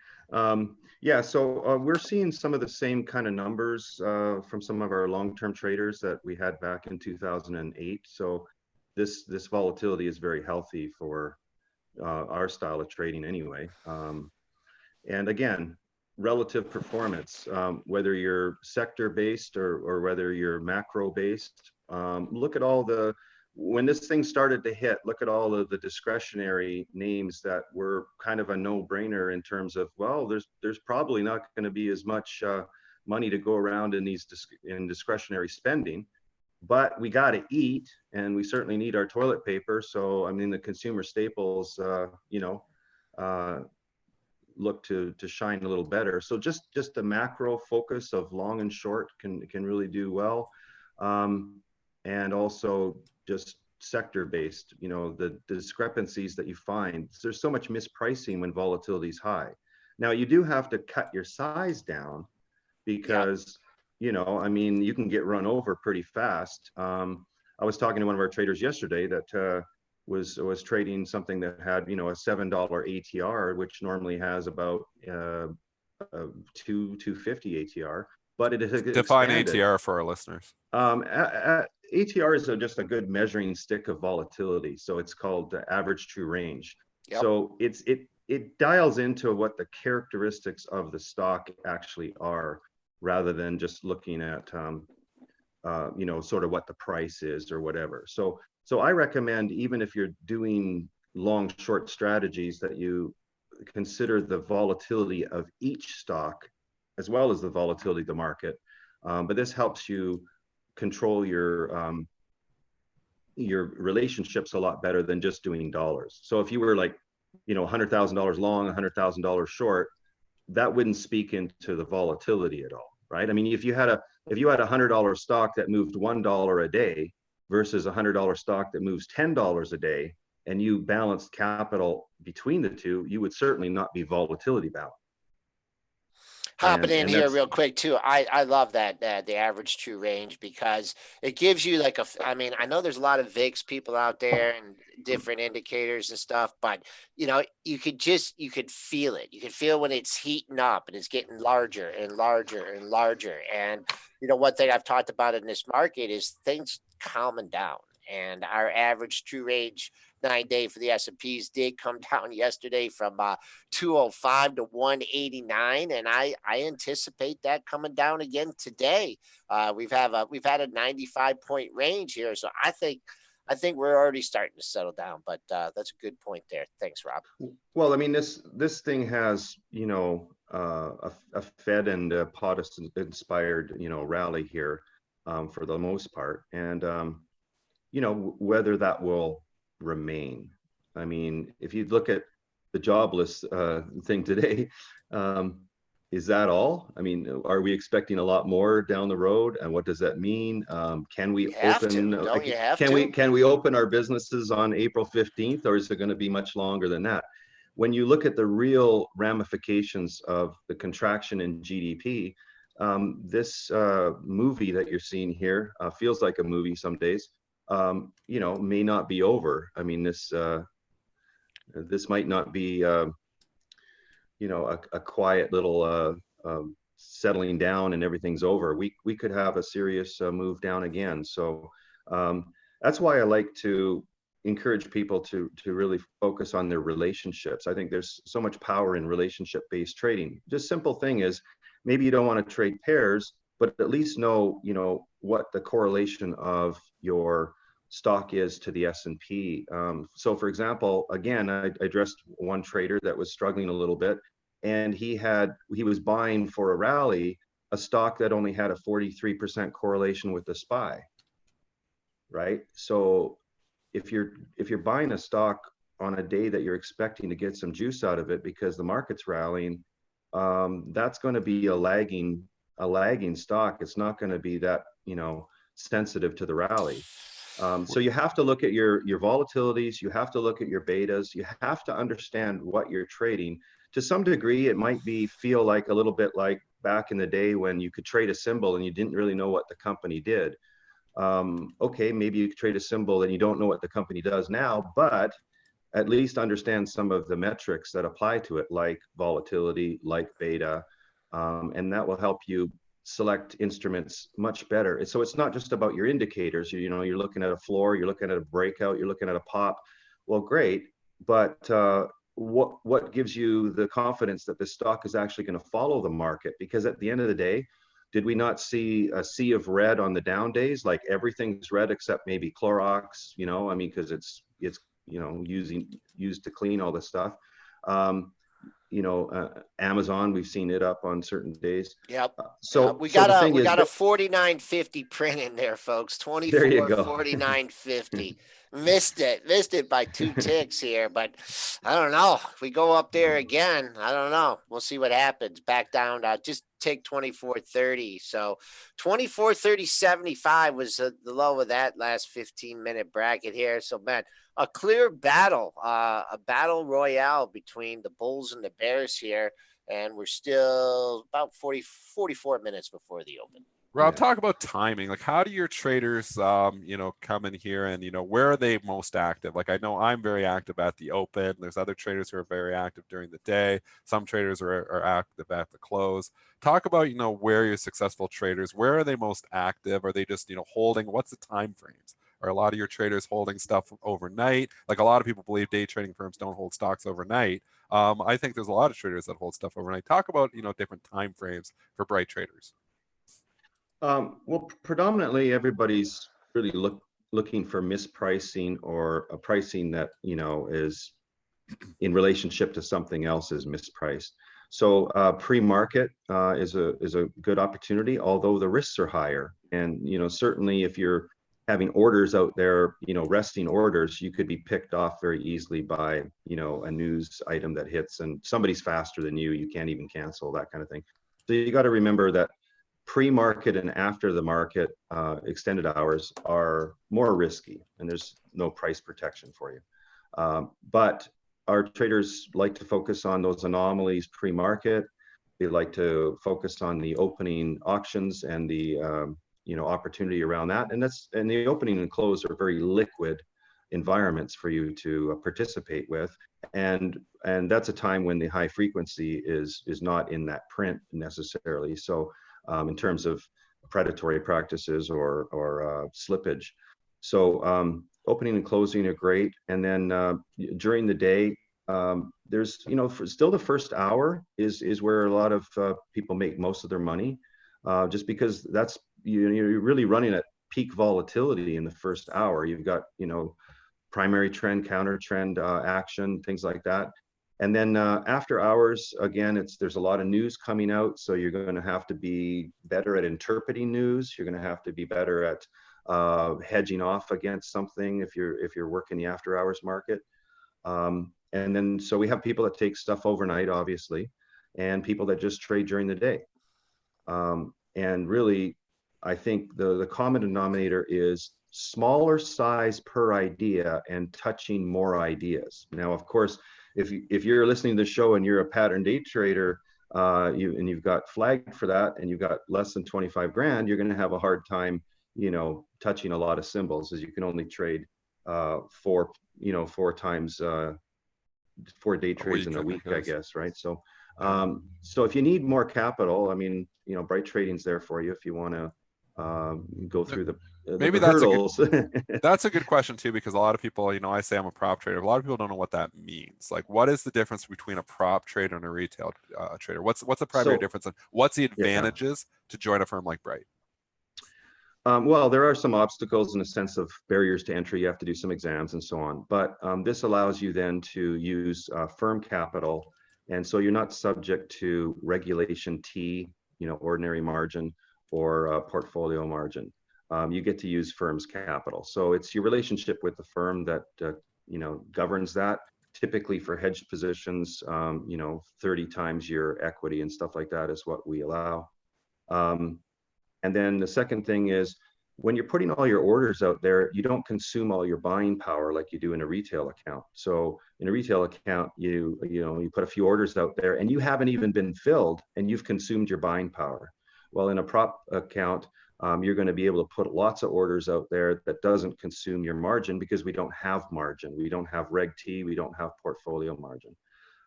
Speaker 4: Yeah, so we're seeing some of the same kind of numbers from some of our long-term traders that we had back in 2008. So this volatility is very healthy for our style of trading anyway. And again, relative performance, whether you're sector based or whether you're macro based, look at all the, when this thing started to hit, look at all of the discretionary names that were kind of a no-brainer in terms of, well, there's probably not going to be as much money to go around in these in discretionary spending, but we got to eat, and we certainly need our toilet paper. So I mean, the consumer staples, look to shine a little better. So just the macro focus of long and short can really do well, and also just sector based. The discrepancies that you find. There's so much mispricing when volatility is high. Now you do have to cut your size down because I mean, you can get run over pretty fast. I was talking to one of our traders yesterday that was trading something that had a $7 ATR, which normally has about 250 ATR, but it has
Speaker 3: Define
Speaker 4: expanded.
Speaker 3: ATR for our listeners.
Speaker 4: ATR is just a good measuring stick of volatility. So it's called the average true range.
Speaker 2: Yep.
Speaker 4: So it dials into what the characteristics of the stock actually are, rather than just looking at sort of what the price is or whatever. So I recommend, even if you're doing long short strategies, that you consider the volatility of each stock as well as the volatility of the market. But this helps you control your relationships a lot better than just doing dollars. So if you were like, $100,000 long, $100,000 short, that wouldn't speak into the volatility at all, right? I mean, if you had a $100 stock that moved $1 a day versus a $100 stock that moves $10 a day, and you balanced capital between the two, you would certainly not be volatility bound.
Speaker 2: Hopping in here real quick too. I love that the average true range, because it gives you like I mean, I know there's a lot of VIX people out there and different indicators and stuff, but you could feel it. You could feel when it's heating up and it's getting larger and larger and larger. And one thing I've talked about in this market is things calming down, and our average true range 9-day for the S&Ps did come down yesterday from 205 to 189, and I anticipate that coming down again today. We've had a 95-point range here, so I think we're already starting to settle down. But that's a good point there. Thanks, Rob.
Speaker 4: Well, I mean, this thing has a Fed and a POTUS inspired rally here for the most part, and whether that will remain. I mean, if you look at the jobless thing today, is that all? I mean, are we expecting a lot more down the road? And what does that mean? Can we open our businesses on April 15th, or is it going to be much longer than that? When you look at the real ramifications of the contraction in GDP, this movie that you're seeing here feels like a movie some days. May not be over. I mean, this might not be, a quiet little settling down and everything's over. We could have a serious move down again. So that's why I like to encourage people to really focus on their relationships. I think there's so much power in relationship-based trading. Just simple thing is, maybe you don't want to trade pairs, but at least know, what the correlation of your stock is to the S&P. So for example, again, I addressed one trader that was struggling a little bit, and he was buying for a rally a stock that only had a 43% correlation with the SPY, right? So if you're buying a stock on a day that you're expecting to get some juice out of it because the market's rallying, that's going to be a lagging stock. It's not going to be that sensitive to the rally. So you have to look at your volatilities. You have to look at your betas. You have to understand what you're trading. To some degree, it might feel like a little bit like back in the day when you could trade a symbol and you didn't really know what the company did. Okay, maybe you could trade a symbol and you don't know what the company does now, but at least understand some of the metrics that apply to it, like volatility, like beta, and that will help you select instruments much better. So it's not just about your indicators. You know, you're looking at a floor, you're looking at a breakout, you're looking at a pop. Well, great, but what gives you the confidence that this stock is actually going to follow the market? Because at the end of the day, did we not see a sea of red on the down days? Like everything's red except maybe Clorox, you know, I mean, because it's you know, used to clean all this stuff. You know, Amazon, we've seen it up on certain days.
Speaker 2: Yep.
Speaker 4: So
Speaker 2: we
Speaker 4: so
Speaker 2: got
Speaker 4: the
Speaker 2: a
Speaker 4: thing
Speaker 2: we
Speaker 4: is
Speaker 2: got a
Speaker 4: that,
Speaker 2: 49.50 print in there, folks.
Speaker 4: there you go.
Speaker 2: 24.49.50. Missed it by 2 ticks here, but I don't know. If we go up there again, I don't know. We'll see what happens. Back down to just take 24.30. So 24.30.75 was the low of that last 15-minute bracket here. So man, a clear battle, a battle royale between the Bulls and the Bears here. And we're still about 44 minutes before the open.
Speaker 3: Rob, talk about timing. Like, how do your traders, you know, come in here and, you know, where are they most active? Like, I know I'm very active at the open. There's other traders who are very active during the day. Some traders are active at the close. Talk about, you know, where your successful traders, where are they most active? Are they just, you know, holding? What's the time frames? Are a lot of your traders holding stuff overnight? Like, a lot of people believe day trading firms don't hold stocks overnight. I think there's a lot of traders that hold stuff overnight. Talk about, you know, different time frames for bright traders.
Speaker 4: Well, predominantly everybody's really looking for mispricing or a pricing that, you know, is in relationship to something else is mispriced. So pre-market is a good opportunity, although the risks are higher. And, you know, certainly if you're having orders out there, you know, resting orders, you could be picked off very easily by, you know, a news item that hits and somebody's faster than you can't even cancel, that kind of thing. So you got to remember that pre-market and after the market extended hours are more risky and there's no price protection for you. But our traders like to focus on those anomalies pre-market. They like to focus on the opening auctions and the you know, opportunity around that. And the opening and close are very liquid environments for you to participate with. And that's a time when the high frequency is not in that print necessarily. So in terms of predatory practices or slippage. So opening and closing are great. And then during the day, there's, you know, still the first hour is where a lot of people make most of their money, just because that's, you're really running at peak volatility in the first hour. You've got, you know, primary trend, counter trend action, things like that. And then after hours, again, there's a lot of news coming out. So you're going to have to be better at interpreting news. You're going to have to be better at hedging off against something if you're working the after hours market. And then, so we have people that take stuff overnight, obviously, and people that just trade during the day. And really, I think the common denominator is smaller size per idea and touching more ideas. Now, of course, if you're listening to the show and you're a pattern day trader, you've got flagged for that and you've got less than 25 grand, you're going to have a hard time, you know, touching a lot of symbols, as you can only trade four day trades in a week, I guess, right? So so if you need more capital, I mean, you know, Bright Trading's there for you if you want to go through the
Speaker 3: maybe
Speaker 4: hurdles.
Speaker 3: That's a good question too, because a lot of people, you know, I say I'm a prop trader. A lot of people don't know what that means. Like, what is the difference between a prop trader and a retail trader? What's the primary difference, and what's the advantages to join a firm like Bright?
Speaker 4: Well, there are some obstacles in the sense of barriers to entry. You have to do some exams and so on. But this allows you then to use firm capital, and so you're not subject to regulation T, you know, ordinary margin or portfolio margin. You get to use firm's capital. So it's your relationship with the firm that, you know, governs that. Typically for hedged positions, you know, 30 times your equity and stuff like that is what we allow. And then the second thing is, when you're putting all your orders out there, you don't consume all your buying power like you do in a retail account. So in a retail account, you put a few orders out there and you haven't even been filled and you've consumed your buying power. Well, in a prop account, you're going to be able to put lots of orders out there that doesn't consume your margin, because we don't have margin. We don't have Reg T. We don't have portfolio margin.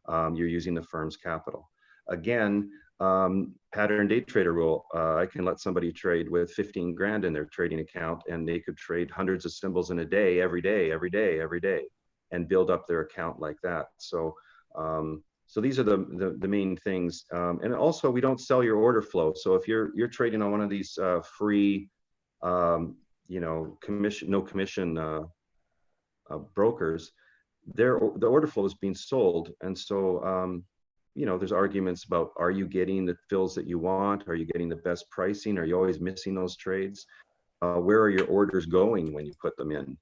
Speaker 4: You're using the firm's capital. Again, pattern day trader rule. I can let somebody trade with 15 grand in their trading account, and they could trade hundreds of symbols in a day, every day, and build up their account like that. So, so these are the main things. And also, we don't sell your order flow. So if you're trading on one of these free, no commission brokers, the order flow is being sold. And so, there's arguments about, are you getting the fills that you want? Are you getting the best pricing? Are you always missing those trades? Where are your orders going when you put them in?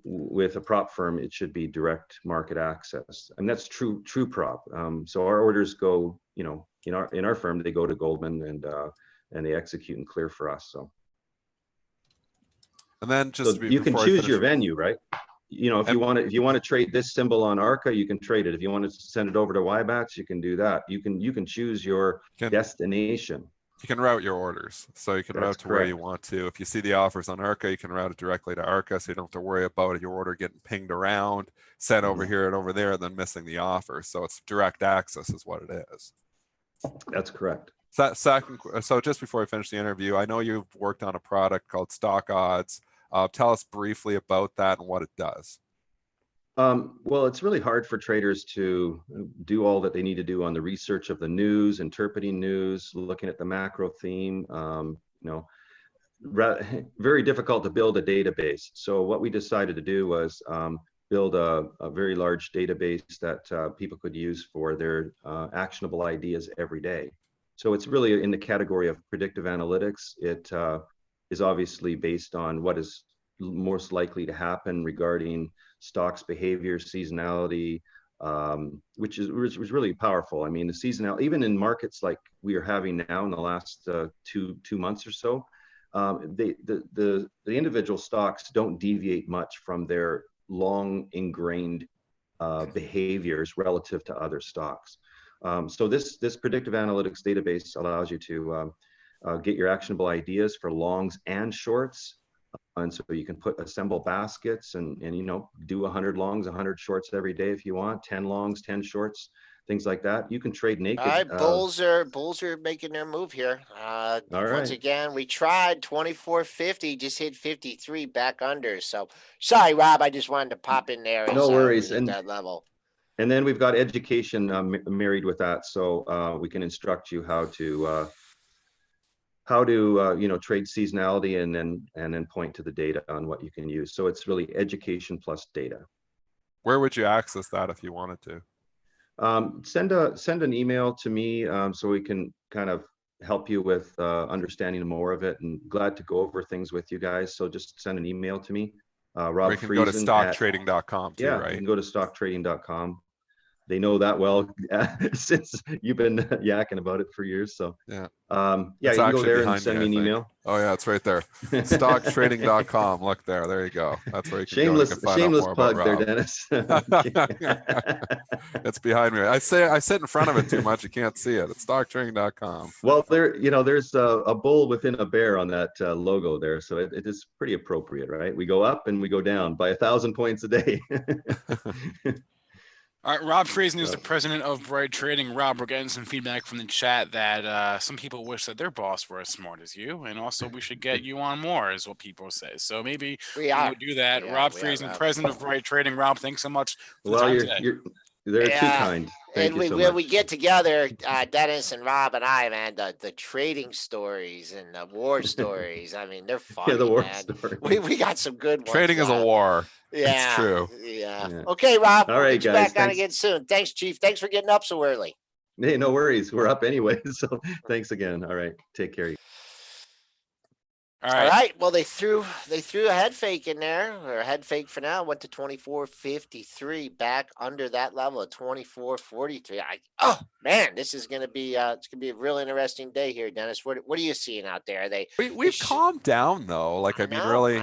Speaker 4: With a prop firm, it should be direct market access, and that's true prop. So our orders go, in our firm, they go to Goldman, and they execute and clear for us. So,
Speaker 3: and then just
Speaker 4: so you can choose your venue, right? If you want to trade this symbol on ARCA, you can trade it. If you want to send it over to YBATS, you can do that. You can choose your destination.
Speaker 3: You can route your orders, so you can route to where you want to. If you see the offers on ARCA, you can route it directly to ARCA, so you don't have to worry about your order getting pinged around, sent over here and over there, and then missing the offer. So it's direct access is what it is.
Speaker 4: That's correct.
Speaker 3: So just before I finish the interview, I know you've worked on a product called Stock Odds. Tell us briefly about that and what it does.
Speaker 4: Well, it's really hard for traders to do all that they need to do on the research of the news, interpreting news, looking at the macro theme. Very difficult to build a database. So what we decided to do was build a very large database that people could use for their actionable ideas every day. So it's really in the category of predictive analytics. It is obviously based on what is most likely to happen regarding stocks behavior, seasonality, which was really powerful. I mean, the seasonality, even in markets like we are having now in the last two months or so, the individual stocks don't deviate much from their long ingrained behaviors relative to other stocks. So this predictive analytics database allows you to get your actionable ideas for longs and shorts. And so you can assemble baskets and do 100 longs, 100 shorts every day if you want, 10 longs, 10 shorts, things like that. You can trade naked.
Speaker 2: All right, bulls are making their move here. Once again, we tried 24.50, just hit 53 back under. So sorry, Rob, I just wanted to pop in there.
Speaker 4: No worries.
Speaker 2: And that level.
Speaker 4: And then we've got education married with that, so we can instruct you how to trade seasonality and then point to the data on what you can use. So it's really education plus data.
Speaker 3: Where would you access that if you wanted to?
Speaker 4: Send an email to me so we can kind of help you with understanding more of it, and glad to go over things with you guys. So just send an email to me. Rob
Speaker 3: or you can go to stocktrading.com too, right?
Speaker 4: You can go to stocktrading.com. They know that well since you've been yakking about it for years. So
Speaker 3: yeah,
Speaker 4: you can go there and send me an email.
Speaker 3: Oh yeah, it's right there. Stocktrading.com. Look there. There you go. That's where you can
Speaker 4: shameless plug there,
Speaker 3: Rob.
Speaker 4: Dennis.
Speaker 3: It's behind me. I sit in front of it too much. You can't see it. It's stocktrading.com.
Speaker 4: Well, there's a bull within a bear on that logo there, so it is pretty appropriate, right? We go up and we go down by 1,000 points a day.
Speaker 1: All right, Rob Freezin is the president of Bright Trading. Rob, we're getting some feedback from the chat that some people wish that their boss were as smart as you, and also we should get you on more, is what people say. So maybe we'll do that. Yeah, Rob Freezin, president of Bright Trading. Rob, thanks so much for the time today.
Speaker 4: They're too kind. Thank you so much.
Speaker 2: When we get together, Dennis and Rob and I, man, the trading stories and the war stories. I mean, they're fun.
Speaker 4: Yeah, the war
Speaker 2: stories. We got some good ones.
Speaker 3: Trading is a war.
Speaker 2: Yeah,
Speaker 3: it's true.
Speaker 2: Yeah. Okay, Rob.
Speaker 4: All right, guys.
Speaker 2: Back on again soon. Thanks, Chief. Thanks for getting up so early.
Speaker 4: Hey, no worries. We're up anyway. So thanks again. All right. Take care.
Speaker 2: All right. Well, they threw a head fake in there, or a head fake for now. Went to 24.53, back under that level at 24.43. Oh man, this is gonna be it's gonna be a real interesting day here, Dennis. What are you seeing out there?
Speaker 3: We've calmed down though. Like I mean, really,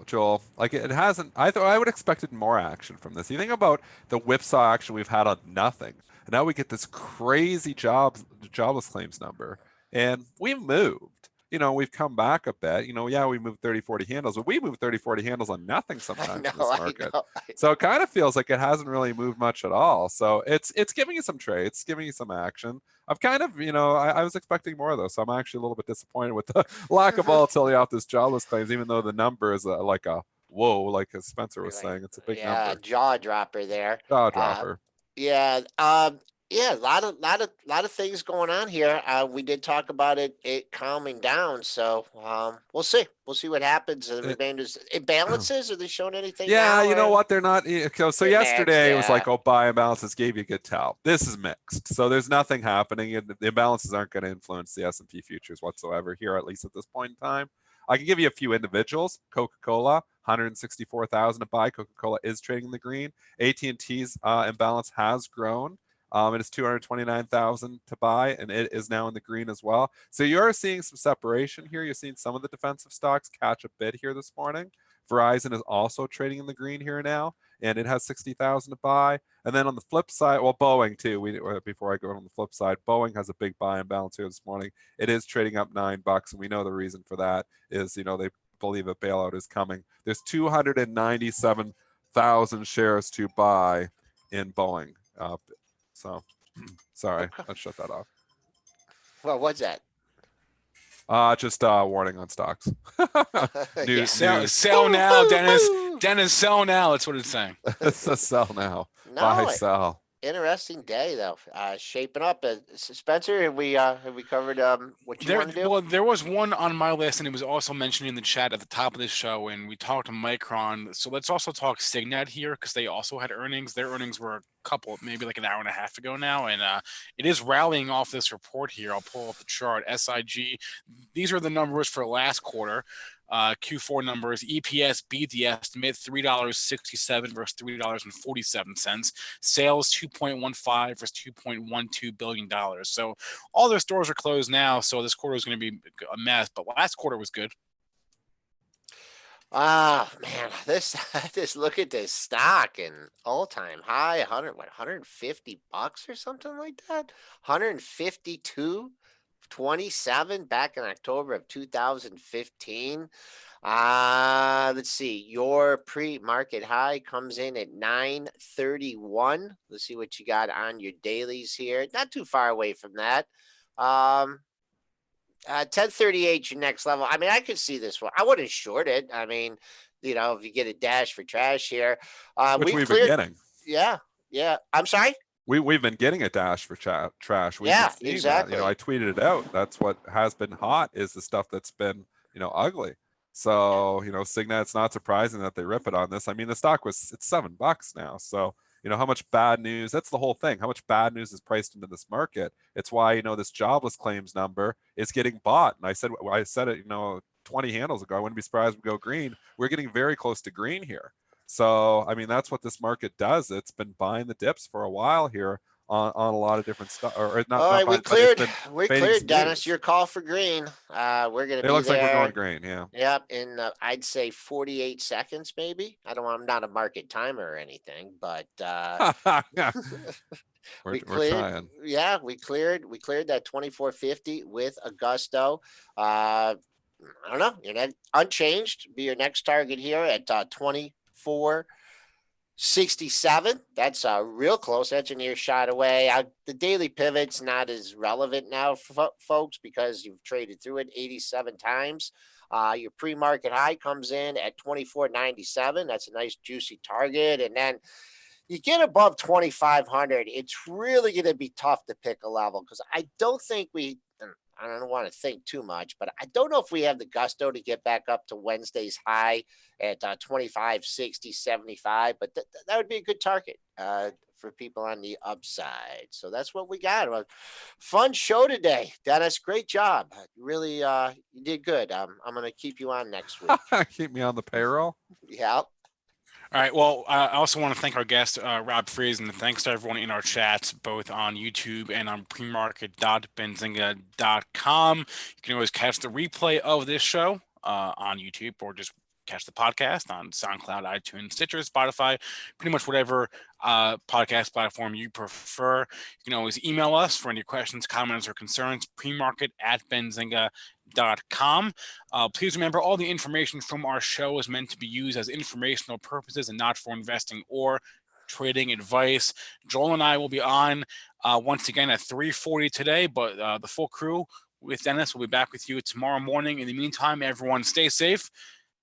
Speaker 3: Joel. Like it hasn't. I would expected more action from this. You think about the whipsaw action we've had on nothing, and now we get this crazy jobless claims number, and we've moved. we've come back a bit. Yeah, we move 30, 40 handles, but we move 30, 40 handles on nothing sometimes in this market.
Speaker 2: I know.
Speaker 3: So it kind of feels like it hasn't really moved much at all. So it's giving you some trades, giving you some action. I've kind of, I was expecting more though, so I'm actually a little bit disappointed with the lack of volatility off this jobless claims, even though the number is like a whoa, like as Spencer was saying, it's a big number.
Speaker 2: Jaw dropper there.
Speaker 3: Jaw dropper.
Speaker 2: Yeah, yeah, a lot of things going on here. We did talk about it calming down, so we'll see. We'll see what happens. The remainders, imbalances. Are they showing anything?
Speaker 3: Yeah,
Speaker 2: now,
Speaker 3: you know what? They're not. So
Speaker 2: They're
Speaker 3: yesterday
Speaker 2: mixed,
Speaker 3: it was like, oh, buy imbalances gave you a good tell. This is mixed. So there's nothing happening, and the imbalances aren't going to influence the S&P futures whatsoever here, at least at this point in time. I can give you a few individuals. Coca-Cola, 164,000 to buy. Coca-Cola is trading in the green. AT&T's imbalance has grown. It is 229,000 to buy, and it is now in the green as well. So you're seeing some separation here. You're seeing some of the defensive stocks catch a bid here this morning. Verizon is also trading in the green here now, and it has 60,000 to buy. And then on the flip side, well, Boeing too. Before I go on the flip side, Boeing has a big buy and balance here this morning. It is trading up $9, and we know the reason for that is, they believe a bailout is coming. There's 297,000 shares to buy in Boeing. So, sorry, let's shut that off.
Speaker 2: Well, what's that?
Speaker 3: Just warning on stocks.
Speaker 2: News.
Speaker 1: Sell now, Dennis. Dennis, sell now. That's what it's saying.
Speaker 3: It's a sell now.
Speaker 2: No,
Speaker 3: Buy, sell.
Speaker 2: Interesting day though. Shaping up. Spencer, have we covered what you want to do?
Speaker 1: Well, there was one on my list, and it was also mentioned in the chat at the top of the show, and we talked to Micron. So let's also talk Signet here, because they also had earnings. Their earnings were a couple, maybe like an hour and a half ago now, and it is rallying off this report here. I'll pull up the chart. SIG. These are the numbers for last quarter. Q4 numbers. EPS beat the estimate, $3.67 versus $3.47. Sales 2.15 versus $2.12 billion. So all their stores are closed now, so this quarter is going to be a mess, but last quarter was good.
Speaker 2: Man, this look at this stock and all-time high, 150 bucks or something like that. 152.27 back in October of 2015. Let's see. Your pre-market high comes in at 931. Let's see what you got on your dailies here. Not too far away from that. 1038 your next level. I mean, I could see this one. I wouldn't short it. I mean, if you get a dash for trash here,
Speaker 3: which we've been getting.
Speaker 2: Yeah. I'm sorry.
Speaker 3: We've been getting a dash for trash.
Speaker 2: Yeah, exactly.
Speaker 3: That. I tweeted it out. That's what has been hot, is the stuff that's been, ugly. So, Signet, it's not surprising that they rip it on this. I mean, the stock it's $7 now. So, how much bad news, that's the whole thing. How much bad news is priced into this market. It's why, this jobless claims number is getting bought. And I said it, 20 handles ago, I wouldn't be surprised we go green. We're getting very clear to green here. So, I mean, that's what this market does. It's been buying the dips for a while here on a lot of different stuff. Or not.
Speaker 2: All right,
Speaker 3: we
Speaker 2: cleared, Dennis. Your call for green. We're gonna.
Speaker 3: It looks like we're going green. Yeah.
Speaker 2: Yep. In I'd say 48 seconds, maybe. I'm not a market timer or anything, but
Speaker 3: we're trying.
Speaker 2: Yeah, we cleared that 2450 with a gusto. I don't know. You're not unchanged. Be your next target here at 2467. That's real close. That's a near shot away. The daily pivot's not as relevant now, folks, because you've traded through it 87 times. Your pre-market high comes in at 2497. That's a nice juicy target. And then you get above 2500, it's really going to be tough to pick a level, because I don't think I don't want to think too much, but I don't know if we have the gusto to get back up to Wednesday's high at 25, 60, 75, but that would be a good target for people on the upside. So that's what we got. A fun show today, Dennis. Great job. Really, you did good. I'm going to keep you on next week.
Speaker 3: Keep me on the payroll.
Speaker 2: Yeah.
Speaker 1: All right. Well, I also want to thank our guest, Rob Friesen. Thanks to everyone in our chats, both on YouTube and on premarket.benzinga.com. You can always catch the replay of this show on YouTube, or just catch the podcast on SoundCloud, iTunes, Stitcher, Spotify, pretty much whatever podcast platform you prefer. You can always email us for any questions, comments, or concerns, premarket@benzinga.com. Please remember, all the information from our show is meant to be used as informational purposes and not for investing or trading advice. Joel and I will be on once again at 3:40 today, but the full crew with Dennis will be back with you tomorrow morning. In the meantime, everyone stay safe,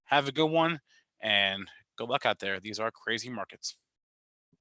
Speaker 1: have a good one, and good luck out there. These are crazy markets.